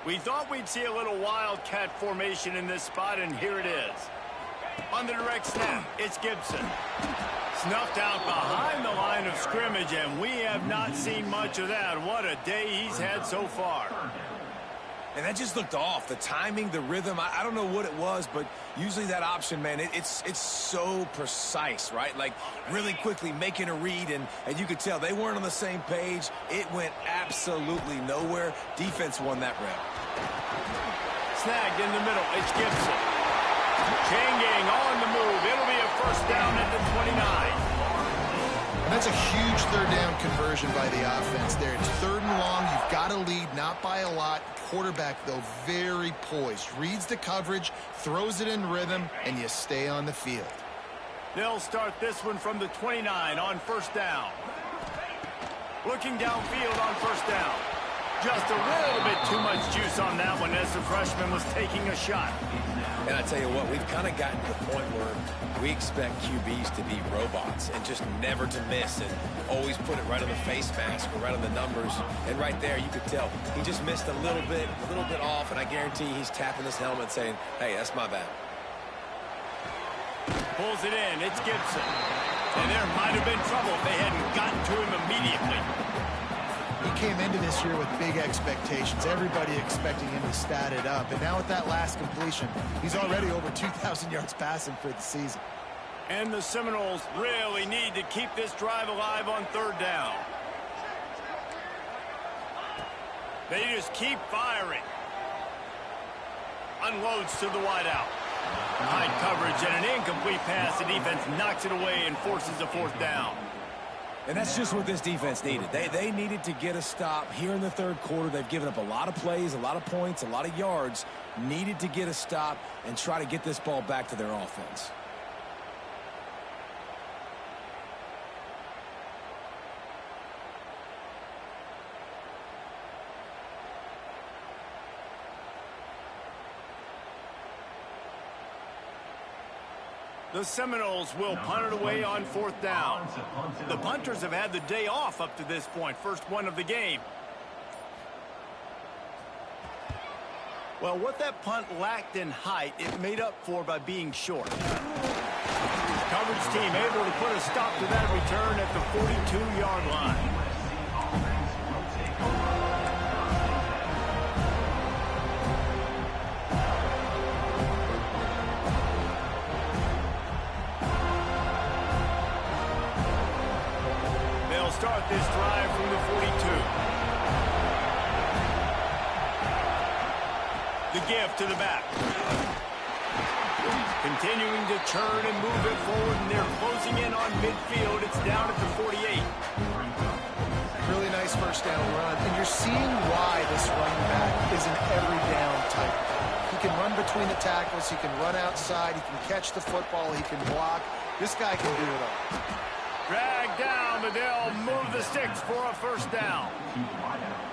Speaker 1: We thought we'd see a little wildcat formation in this spot, and here it is. On the direct snap, it's Gibson. Snuffed out behind the line of scrimmage, and we have not seen much of that. What a day he's had so far.
Speaker 3: And that just looked off. The timing, the rhythm, I don't know what it was, but usually that option, man, it's so precise, right? Like, really quickly making a read, and you could tell they weren't on the same page. It went absolutely nowhere. Defense won that rep.
Speaker 1: Snagged in the middle. It's Gibson. Chain gang on the move. It'll be a 1st down at the 29.
Speaker 2: And that's a huge 3rd down conversion by the offense there. It's 3rd and long. You've got to lead, not by a lot. Quarterback, though, very poised. Reads the coverage, throws it in rhythm, and you stay on the field.
Speaker 1: They'll start this one from the 29 on 1st down. Looking downfield on 1st down. Just a little bit too much juice on that one as the freshman was taking a shot.
Speaker 3: And I tell you what, we've kind of gotten to the point where we expect QBs to be robots and just never to miss and always put it right on the face mask or right on the numbers. And right there, you could tell he just missed a little bit off, and I guarantee he's tapping his helmet saying, hey, that's my bad.
Speaker 1: Pulls it in. It's Gibson. And there might have been trouble if they hadn't gotten to him immediately.
Speaker 2: He came into this year with big expectations. Everybody expecting him to stat it up. And now with that last completion, he's already over 2,000 yards passing for the season.
Speaker 1: And the Seminoles really need to keep this drive alive on 3rd down. They just keep firing. Unloads to the wideout. High coverage and an incomplete pass. The defense knocks it away and forces a 4th down.
Speaker 3: And that's just what this defense needed. They needed to get a stop here in the 3rd quarter. They've given up a lot of plays, a lot of points, a lot of yards. Needed to get a stop and try to get this ball back to their offense.
Speaker 1: The Seminoles will punt it away on 4th down. The punters have had the day off up to this point. First one of the game. Well, what that punt lacked in height, it made up for by being short. Coverage team able to put a stop to that return at the 42-yard line. They'll start this drive from the 42. The give to the back. Continuing to churn and move it forward, and they're closing in on midfield. It's down at the 48.
Speaker 2: Really nice first down run, and you're seeing why this running back is an every down type. He can run between the tackles, he can run outside, he can catch the football, he can block. This guy can do it all.
Speaker 1: Drag down, but they'll move the sticks for a first down.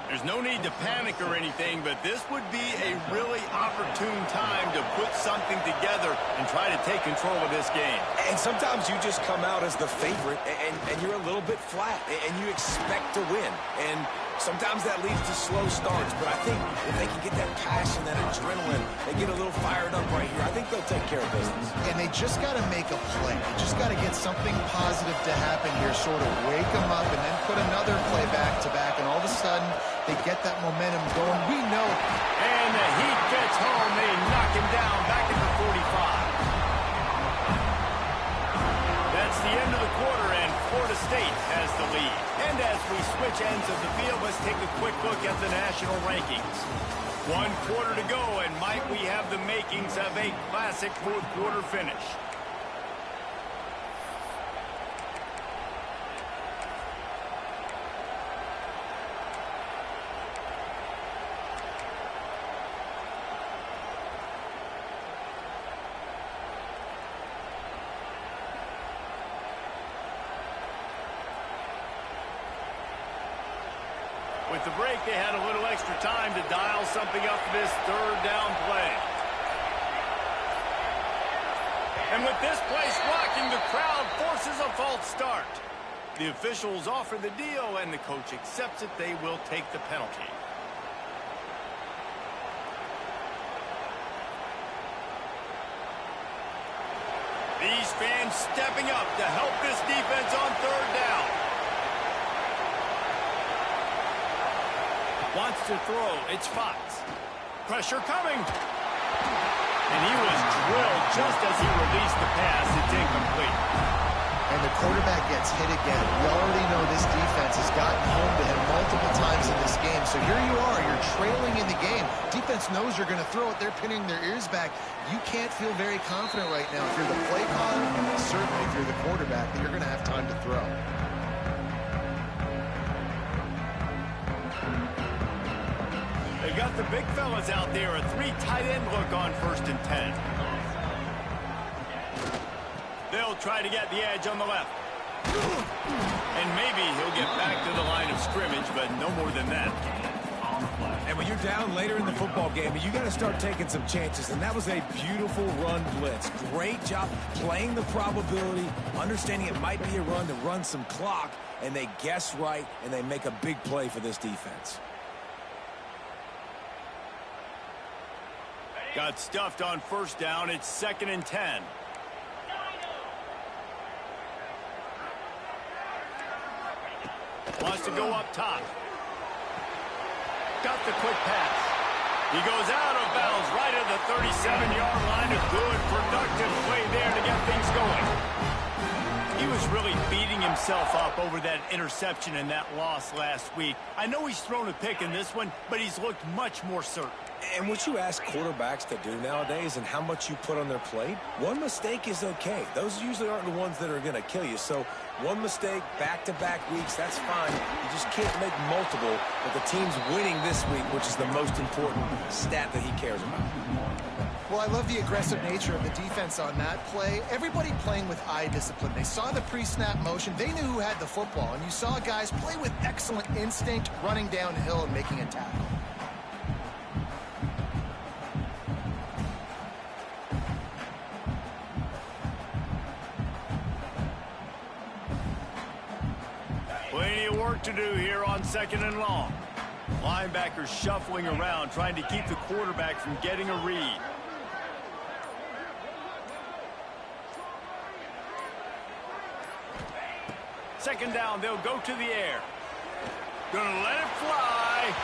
Speaker 1: There's no need to panic or anything, but this would be a really opportune time to put something together and try to take control of this game.
Speaker 3: And sometimes you just come out as the favorite, and you're a little bit flat, and you expect to win. And sometimes that leads to slow starts, but I think if they can get that passion, that adrenaline, they get a little fired up right here, I think they'll take care of business.
Speaker 2: And they just got to make a play. They just got to get something positive to happen here, sort of wake them up, and then put another play back-to-back, and all of a sudden, they get that momentum going. We know.
Speaker 1: And the heat gets home. They knock him down back at the 45. That's the end of the quarter, and Florida State has the lead. And as we switch ends of the field, let's take a quick look at the national rankings. 1 quarter to go, and might we have the makings of a classic fourth quarter finish. With the break, they had a little extra time to dial something up for this third down play. And with this place rocking, the crowd forces a false start. The officials offer the deal, and the coach accepts it. They will take the penalty. These fans stepping up to help this defense on third down. Wants to throw. It's Fox. Pressure coming. And he was drilled just as he released the pass. It's incomplete.
Speaker 2: And the quarterback gets hit again. We already know this defense has gotten home to him multiple times in this game. So here you are. You're trailing in the game. Defense knows you're going to throw it. They're pinning their ears back. You can't feel very confident right now. If you're the play caller, certainly if you're the quarterback, that you're going to have time to throw.
Speaker 1: They've got the big fellas out there. A 3 tight end look on 1st and 10. They'll try to get the edge on the left. And maybe he'll get back to the line of scrimmage, but no more than that.
Speaker 3: And when you're down later in the football game, you got to start taking some chances. And that was a beautiful run blitz. Great job playing the probability, understanding it might be a run to run some clock, and they guess right, and they make a big play for this defense.
Speaker 1: Got stuffed on 1st down. It's 2nd and 10. Wants to go up top. Got the quick pass. He goes out of bounds right at the 37-yard line. A good, productive play there to get things going. He was really beating himself up over that interception and that loss last week. I know he's thrown a pick in this one, but he's looked much more certain.
Speaker 3: And what you ask quarterbacks to do nowadays and how much you put on their plate, one mistake is okay. Those usually aren't the ones that are going to kill you. So one mistake, back-to-back weeks, that's fine. You just can't make multiple. But the team's winning this week, which is the most important stat that he cares about.
Speaker 2: Well, I love the aggressive nature of the defense on that play. Everybody playing with eye discipline. They saw the pre-snap motion. They knew who had the football. And you saw guys play with excellent instinct, running downhill and making a tackle.
Speaker 1: to do here on 2nd and long. Linebackers shuffling around, trying to keep the quarterback from getting a read. Second down, they'll go to the air. Gonna let it fly.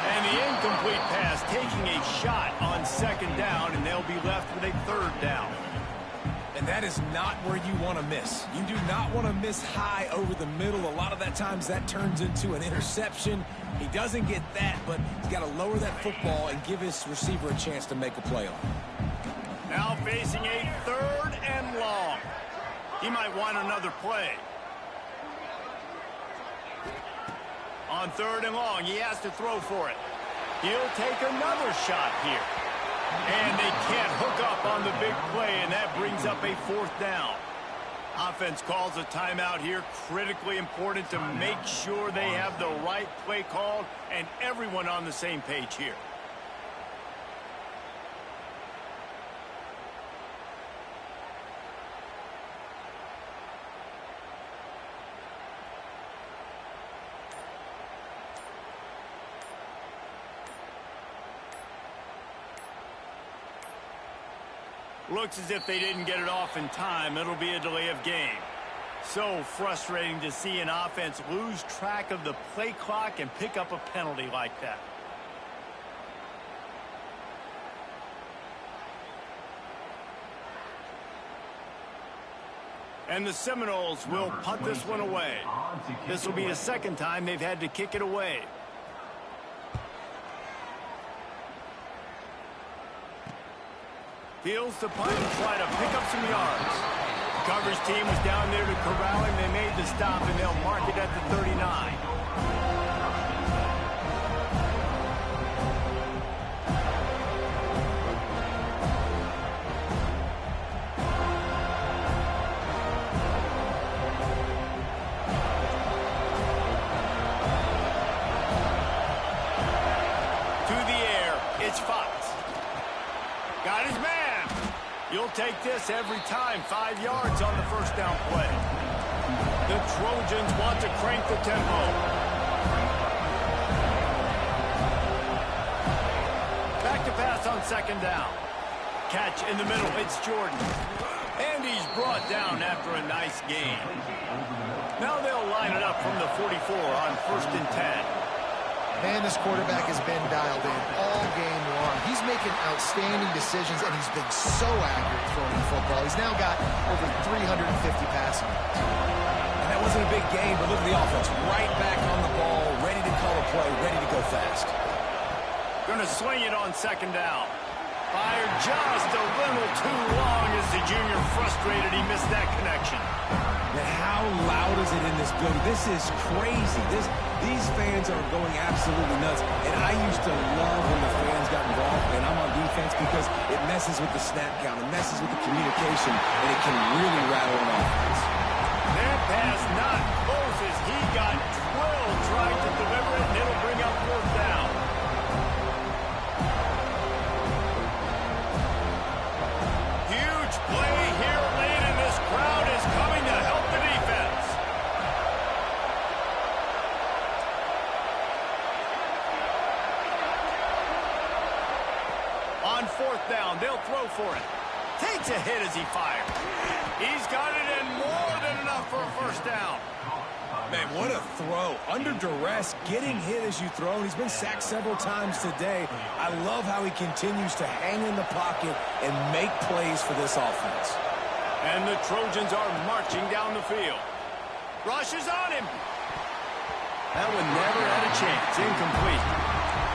Speaker 1: And the incomplete pass taking a shot on 2nd down, and they'll be left with a 3rd down.
Speaker 3: And that is not where you want to miss. You do not want to miss high over the middle. A lot of that times that turns into an interception. He doesn't get that, but he's got to lower that football and give his receiver a chance to make a play on it.
Speaker 1: Now facing a 3rd and long. He might want another play. On 3rd and long, he has to throw for it. He'll take another shot here. And they can't hook up on the big play, and that brings up a 4th down. Offense calls a timeout here. Critically important to make sure they have the right play called and everyone on the same page here. Looks as if they didn't get it off in time. It'll be a delay of game. So frustrating to see an offense lose track of the play clock and pick up a penalty like that. And the Seminoles will punt this one away. This will be the 2nd time they've had to kick it away. Fields to punt and try to pick up some yards. The coverage team was down there to corral him. They made the stop, and they'll mark it at the 39. To the air, it's Fox. Got his man. You'll take this every time. 5 yards on the 1st down play. The Trojans want to crank the tempo. Back to pass on 2nd down. Catch in the middle. It's Jordan. And he's brought down after a nice gain. Now they'll line it up from the 44 on 1st and 10.
Speaker 2: Man, this quarterback has been dialed in all game long. He's making outstanding decisions, and he's been so accurate throwing the football. He's now got over 350 passing yards.
Speaker 3: And that wasn't a big game, but look at the offense. Right back on the ball, ready to call a play, ready to go fast.
Speaker 1: Gonna swing it on 2nd down. Fired just a little too long as the junior frustrated. He missed that connection.
Speaker 3: Man, how loud is it in this building? This is crazy. These fans are going absolutely nuts. And I used to love when the fans got involved, and I'm on defense, because it messes with the snap count, it messes with the communication, and it can really rattle an offense.
Speaker 1: That pass not close as he got drilled trying to deliver it, and it'll bring up 4th down. Huge play here late, and this crowd is coming to help the defense. On 4th down, they'll throw for it. Takes a hit as he fires. He's got it in more than enough for a 1st down.
Speaker 3: Man, what a throw. Under duress, getting hit as you throw. He's been sacked several times today. I love how he continues to hang in the pocket and make plays for this offense.
Speaker 1: And the Trojans are marching down the field. Rush is on him. That one never had a chance. Incomplete.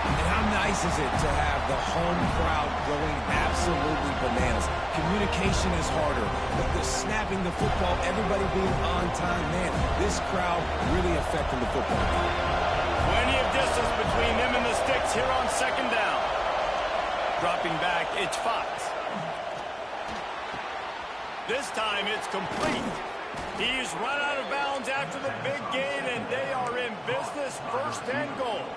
Speaker 3: And how nice is it to have the home crowd going absolutely bananas? Communication is harder, but the snapping the football, everybody being on time, man, this crowd really affecting the football game.
Speaker 1: Plenty of distance between them and the sticks here on 2nd down. Dropping back, it's Fox. This time it's complete. He's run out of bounds after the big gain, and they are in business. 1st and goal.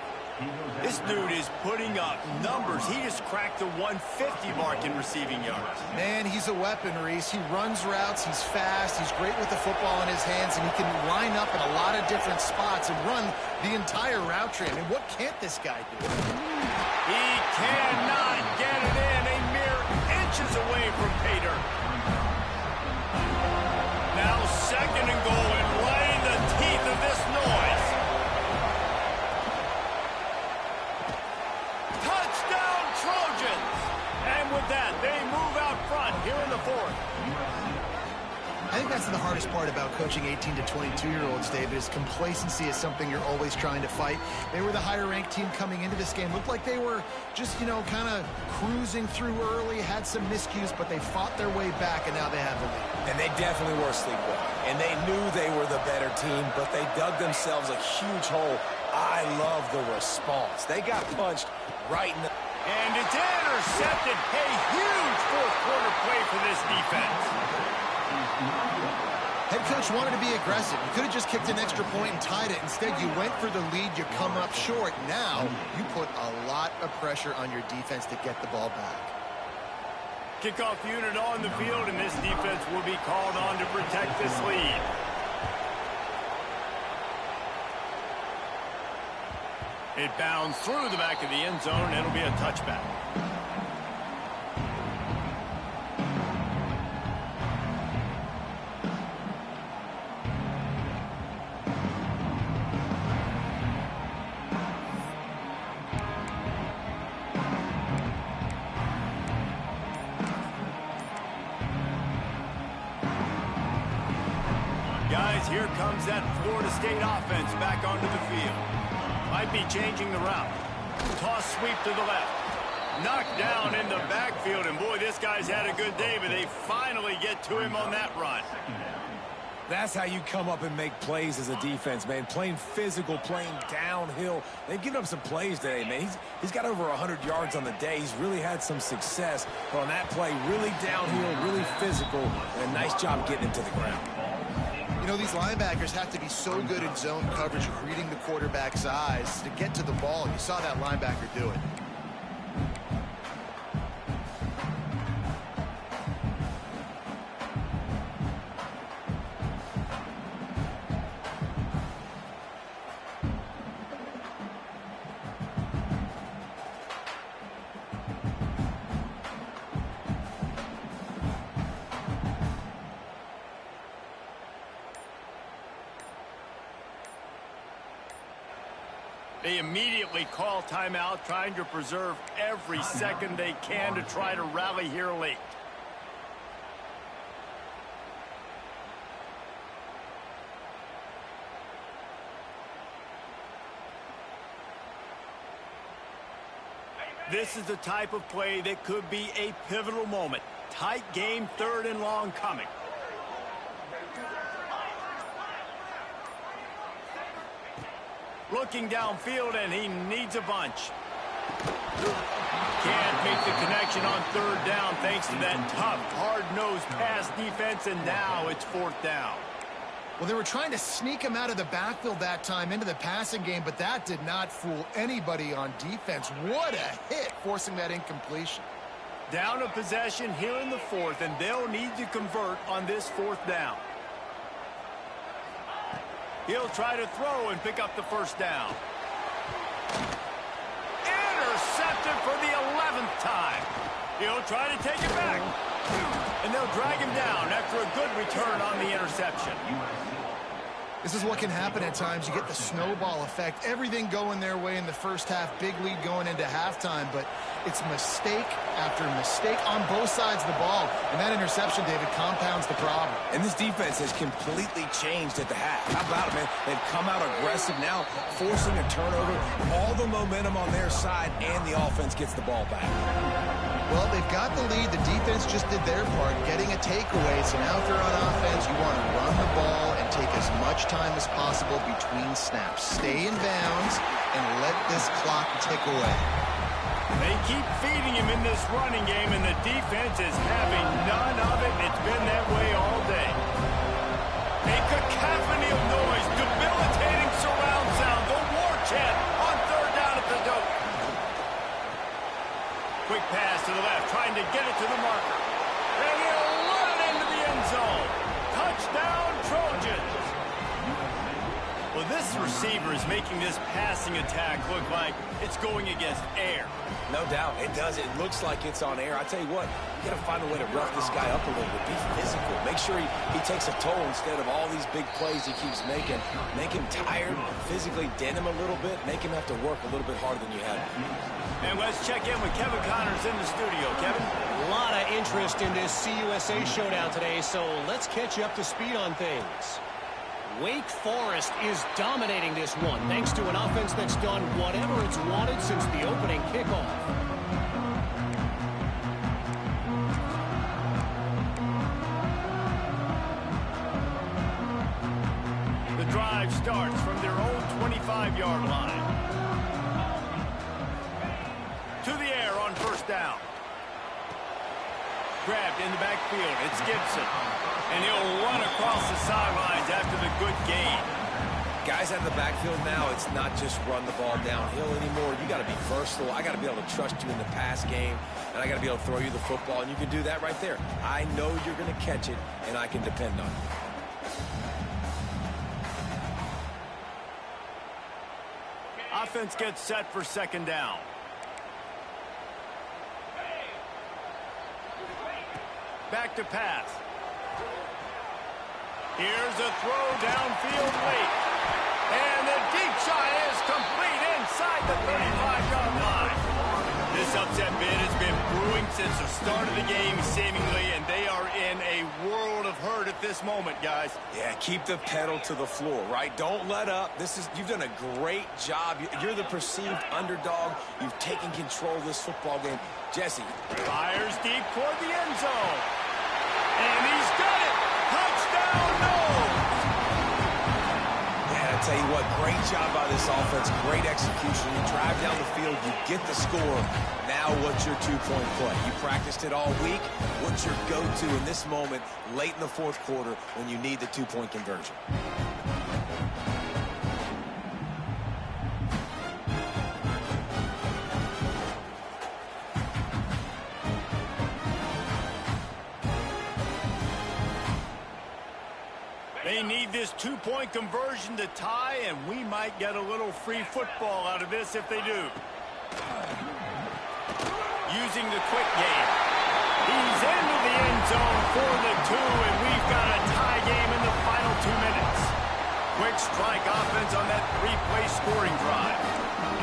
Speaker 1: This dude is putting up numbers. He just cracked the 150 mark in receiving yards.
Speaker 2: Man, he's a weapon, Reese. He runs routes, he's fast, he's great with the football in his hands, and he can line up in a lot of different spots and run the entire route tree. I mean, what can't this guy do?
Speaker 1: He cannot get it in. A mere inches away from pay dirt. Now second and goal, and right in the teeth of this noise. Touchdown, Trojans! And with that, they move out front here in the fourth.
Speaker 2: I think that's the hardest part about coaching 18 to 22-year-olds, David, is complacency is something you're always trying to fight. They were the higher-ranked team coming into this game. Looked like they were just, kind of cruising through early, had some miscues, but they fought their way back, and now they have the lead.
Speaker 3: And they definitely were sleepwalking. And they knew they were the better team, but they dug themselves a huge hole. I love the response. They got punched right in the...
Speaker 1: And it's intercepted. A huge fourth-quarter play for this defense.
Speaker 2: Head coach wanted to be aggressive. You could have just kicked an extra point and tied it. Instead, you went for the lead. You come up short. Now, you put a lot of pressure on your defense to get the ball back.
Speaker 1: Kickoff unit on the field, and this defense will be called on to protect this lead. It bounds through the back of the end zone, and it'll be a touchback. Guys, here comes that Florida State offense back onto the field. Might be changing the route. Toss sweep to the left. Knocked down in the backfield, and boy, this guy's had a good day, but they finally get to him on that run.
Speaker 3: That's how you come up and make plays as a defense, man. Playing physical, playing downhill. They've given up some plays today, man. He's got over 100 yards on the day. He's really had some success. But on that play, really downhill, really physical, and a nice job getting him to the ground.
Speaker 2: These linebackers have to be so good in zone coverage, reading the quarterback's eyes to get to the ball. You saw that linebacker do it.
Speaker 1: They immediately call timeout, trying to preserve every second they can to try to rally here late. This is the type of play that could be a pivotal moment. Tight game, third and long coming. Looking downfield, and he needs a bunch. Can't make the connection on third down thanks to that tough, hard-nosed pass defense, and now it's fourth down.
Speaker 2: Well, they were trying to sneak him out of the backfield that time into the passing game, but that did not fool anybody on defense. What a hit, forcing that incompletion.
Speaker 1: Down a possession here in the fourth, and they'll need to convert on this fourth down. He'll try to throw and pick up the first down. Intercepted for the 11th time. He'll try to take it back. And they'll drag him down after a good return on the interception.
Speaker 2: This is what can happen at times. You get the snowball effect. Everything going their way in the first half. Big lead going into halftime. But it's mistake after mistake on both sides of the ball. And that interception, David, compounds the problem.
Speaker 3: And this defense has completely changed at the half. How about it, man? They've come out aggressive now, forcing a turnover. All the momentum on their side, and the offense gets the ball back.
Speaker 2: Well, they've got the lead. The defense just did their part, getting a takeaway. So now if you're on offense, you want to run the ball and take as much time as possible between snaps. Stay in bounds and let this clock tick away.
Speaker 1: They keep feeding him in this running game, and the defense is having none of it. It's been that way all day. A cacophony of noise, debilitating surround sound, the war chant on third down at the Quick pass to the left, trying to get it to the marker. And he'll run it into the end zone. Touchdown, Trojans. Well, this receiver is making this passing attack look like it's going against air.
Speaker 3: No doubt, it does. It looks like it's on air. I tell you what, you got to find a way to rough this guy up a little bit. Be physical. Make sure he takes a toll instead of all these big plays he keeps making. Make him tired, physically dent him a little bit, make him have to work a little bit harder than you have.
Speaker 1: And let's check in with Kevin Connors in the studio. Kevin?
Speaker 5: A lot of interest in this CUSA showdown today, so let's catch you up to speed on things. Wake Forest is dominating this one, thanks to an offense that's done whatever it's wanted since the opening kickoff.
Speaker 1: The drive starts from their own 25-yard line. To the air on first down. Grabbed in the backfield. It's Gibson. And he'll run across the sidelines after the good gain.
Speaker 3: Guys out of the backfield now, it's not just run the ball downhill anymore. You got to be versatile. I got to be able to trust you in the pass game, and I got to be able to throw you the football, and you can do that right there. I know you're going to catch it, and I can depend on it.
Speaker 1: Offense gets set for second down. Back to pass. Here's a throw downfield late. And the deep shot is complete inside the 35-yard line. This upset bid has been brewing since the start of the game, seemingly, and they are in a world of hurt at this moment, guys.
Speaker 3: Yeah, keep the pedal to the floor, right? Don't let up. You've done a great job. You're the perceived underdog. You've taken control of this football game. Jesse.
Speaker 1: Fires deep toward the end zone. And he's got it. Touchdown, no.
Speaker 3: Man, I tell you what, great job by this offense. Great execution. You drive down the field, you get the score. Now what's your two-point play? You practiced it all week. What's your go-to in this moment late in the fourth quarter when you need the two-point conversion?
Speaker 1: They need this two-point conversion to tie, and we might get a little free football out of this if they do. Using the quick game. He's into the end zone for the two, and we've got a tie game in the final 2 minutes. Quick strike offense on that three-play scoring drive.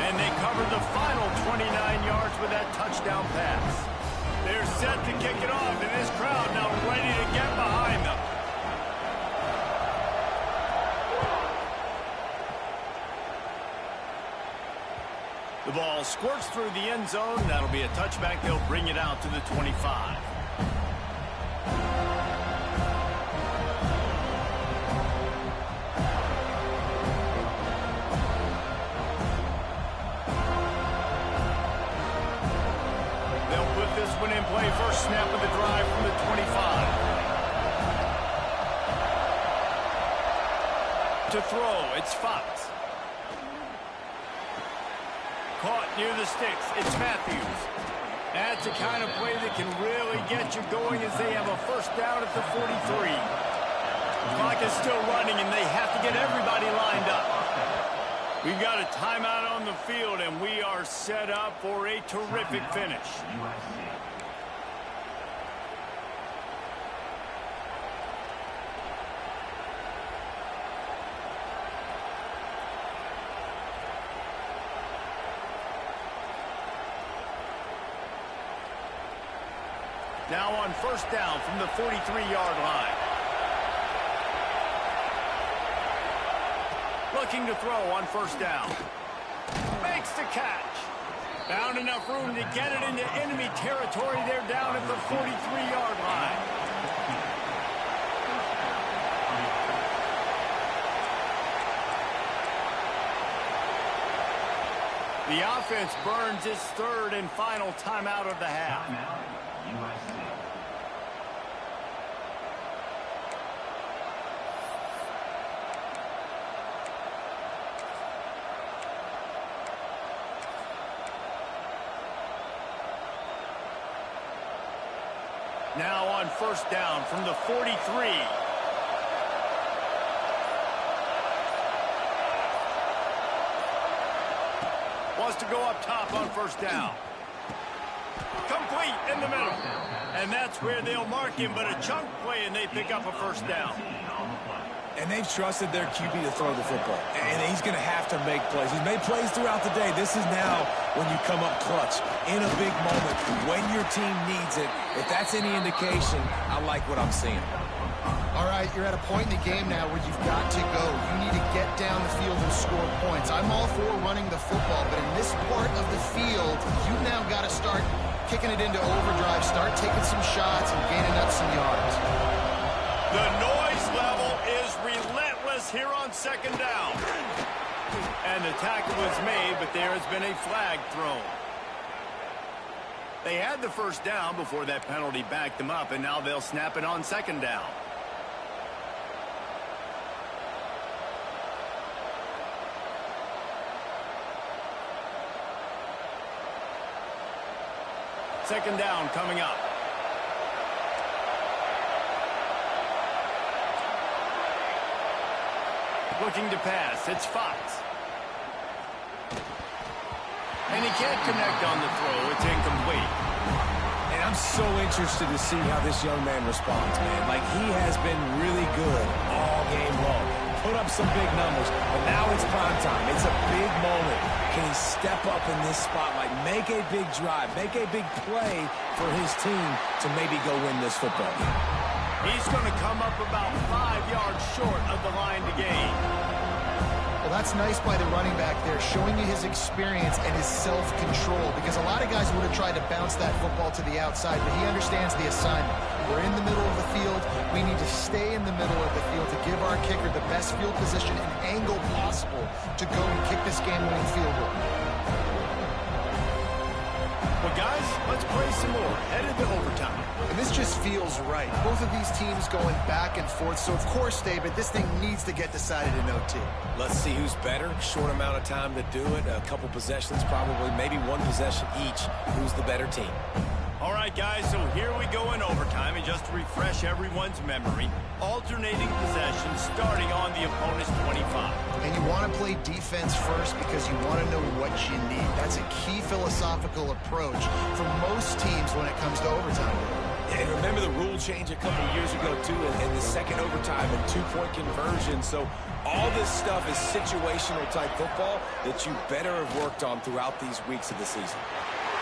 Speaker 1: And they cover the final 29 yards with that touchdown pass. They're set to kick it off, and this crowd now ready to get behind them. The ball squirts through the end zone. That'll be a touchback. They'll bring it out to the 25. They'll put this one in play. First snap of the drive from the 25. To throw, it's Fox. Caught near the sticks. It's Matthews. That's the kind of play that can really get you going as they have a first down at the 43. The clock is still running, and they have to get everybody lined up. We've got a timeout on the field, and we are set up for a terrific finish. Now on first down from the 43-yard line. Looking to throw on first down. Makes the catch. Found enough room to get it into enemy territory. They're down at the 43-yard line. The offense burns its third and final timeout of the half. USC. Now on first down from the 43. Wants to go up top on first down. Complete in the middle. And that's where they'll mark him, but a chunk play, and they pick up a first down.
Speaker 3: And they've trusted their QB to throw the football. And he's going to have to make plays. He's made plays throughout the day. This is now when you come up clutch in a big moment when your team needs it. If that's any indication, I like what I'm seeing.
Speaker 2: All right, you're at a point in the game now where you've got to go. You need to get down the field and score points. I'm all for running the football, but in this part of the field, you've now got to start kicking it into overdrive, start taking some shots and gaining up some yards.
Speaker 1: The noise level is relentless here on second down. And the tackle was made, but there has been a flag thrown. They had the first down before that penalty backed them up, and now they'll snap it on second down. Second down coming up. Looking to pass. It's Fox. And he can't connect on the throw. It's incomplete.
Speaker 3: And I'm so interested to see how this young man responds, man. Like, he has been really good all game long. Put up some big numbers, but now it's prime time. It's a big moment. Can he step up in this spotlight, make a big drive, make a big play for his team to maybe go win this football game?
Speaker 1: He's going to come up about 5 yards short of the line to gain.
Speaker 2: Well, that's nice by the running back there, showing you his experience and his self-control, because a lot of guys would have tried to bounce that football to the outside, but he understands the assignment. We're in the middle of the field. We need to stay in the middle of the field to give our kicker the best field position and angle possible to go and kick this game-winning field goal.
Speaker 1: Well, guys, let's play some more. Headed to overtime.
Speaker 2: And this just feels right. Both of these teams going back and forth. So, of course, David, this thing needs to get decided in OT.
Speaker 3: Let's see who's better. Short amount of time to do it. A couple possessions probably. Maybe one possession each. Who's the better team?
Speaker 1: All right, guys, so here we go in overtime. And just to refresh everyone's memory, alternating possessions starting on the opponent's 25.
Speaker 2: And you want to play defense first because you want to know what you need. That's a key philosophical approach for most teams when it comes to overtime.
Speaker 3: And remember the rule change a couple of years ago, too, in the second overtime and two-point conversion. So all this stuff is situational type football that you better have worked on throughout these weeks of the season.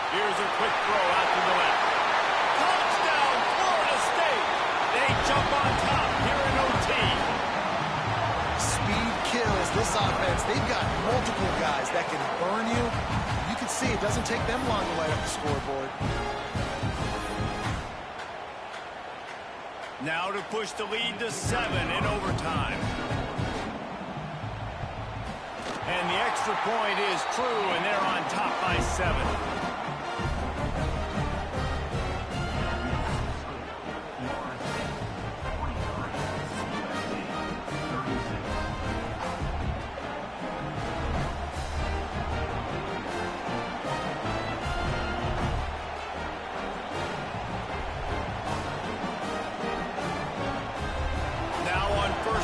Speaker 1: Here's a quick throw out to the left. Touchdown, Florida State. They jump on top here in OT.
Speaker 2: Speed kills this offense. They've got multiple guys that can burn you. You can see it doesn't take them long to light up the scoreboard.
Speaker 1: Now to push the lead to 7 in overtime. And the extra point is true, and they're on top by 7.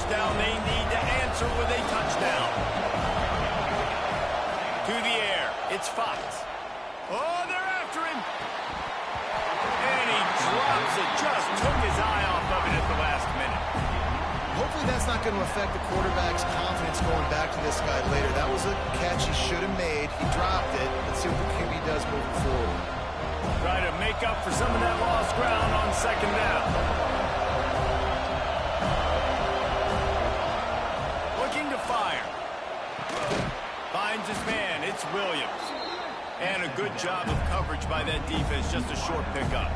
Speaker 1: Down, they need to answer with a touchdown. To the air, it's Fox. Oh, they're after him. And he drops it, just took his eye off of it at the last minute.
Speaker 2: Hopefully that's not going to affect the quarterback's confidence going back to this guy later. That was a catch he should have made. He dropped it. Let's see what the QB does moving forward.
Speaker 1: Try to make up for some of that lost ground on second down. Fire. Finds his man. It's Williams. And a good job of coverage by that defense. Just a short pickup.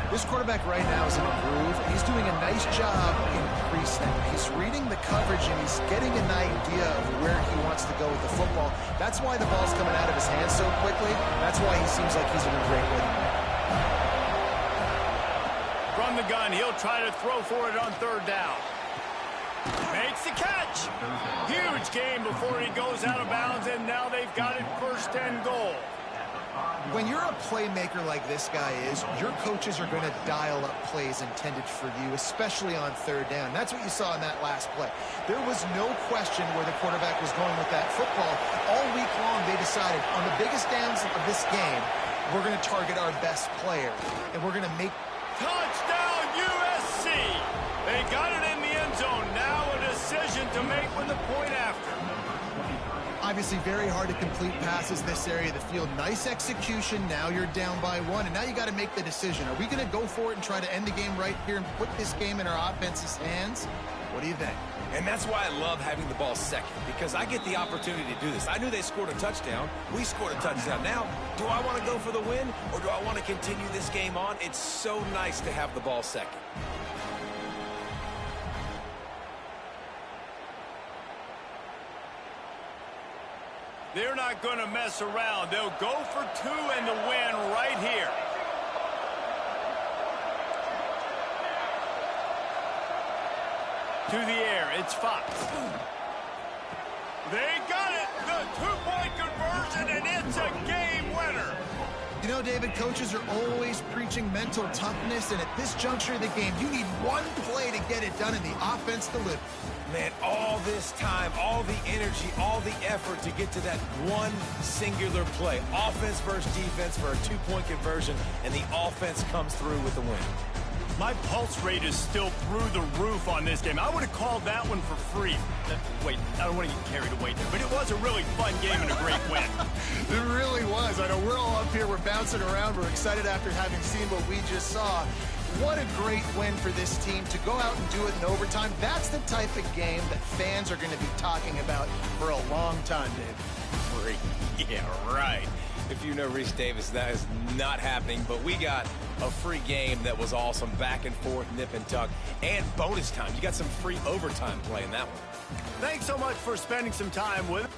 Speaker 2: This quarterback right now is in a groove, and he's doing a nice job in pre-snap. He's reading the coverage, and he's getting an idea of where he wants to go with the football. That's why the ball's coming out of his hands so quickly. That's why he seems like he's in a great rhythm.
Speaker 1: From the gun, he'll try to throw for it on third down. Makes the catch. Huge game before he goes out of bounds, and now they've got it 1st and goal.
Speaker 2: When you're a playmaker like this guy is, your coaches are going to dial up plays intended for you, especially on third down. That's what you saw in that last play. There was no question where the quarterback was going with that football. All week long, they decided on the biggest downs of this game, we're going to target our best player, and we're going to make...
Speaker 1: Touchdown, USC! They got it in the end zone. Now a decision to make with the point after.
Speaker 2: Obviously, very hard to complete passes this area of the field. Nice execution. Now you're down by 1, and now you got to make the decision. Are we going to go for it and try to end the game right here and put this game in our offense's hands? What do you think?
Speaker 3: And that's why I love having the ball second, because I get the opportunity to do this. I knew they scored a touchdown. We scored a touchdown. Now, do I want to go for the win, or do I want to continue this game on? It's so nice to have the ball second.
Speaker 1: They're not going to mess around. They'll go for 2 and the win right here. To the air, it's Fox. They got it! The 2-point conversion, and it's a game winner!
Speaker 2: You know, David, coaches are always preaching mental toughness, and at this juncture of the game, you need one play to get it done, and the offense delivers.
Speaker 3: Man, all this time, all the energy, all the effort to get to that one singular play. Offense versus defense for a 2-point conversion, and the offense comes through with the win.
Speaker 1: My pulse rate is still through the roof on this game. I would have called that one for free. Wait, I don't want to get carried away there, but it was a really fun game and a great win.
Speaker 2: It really was. I know we're all up here, we're bouncing around, we're excited after having seen what we just saw. What a great win for this team to go out and do it in overtime. That's the type of game that fans are going to be talking about for a long time, Dave.
Speaker 3: Free. Yeah, right. If you know Reese Davis, that is not happening, but we got a free game that was awesome. Back and forth, nip and tuck, and bonus time. You got some free overtime play in that one.
Speaker 1: Thanks so much for spending some time with us.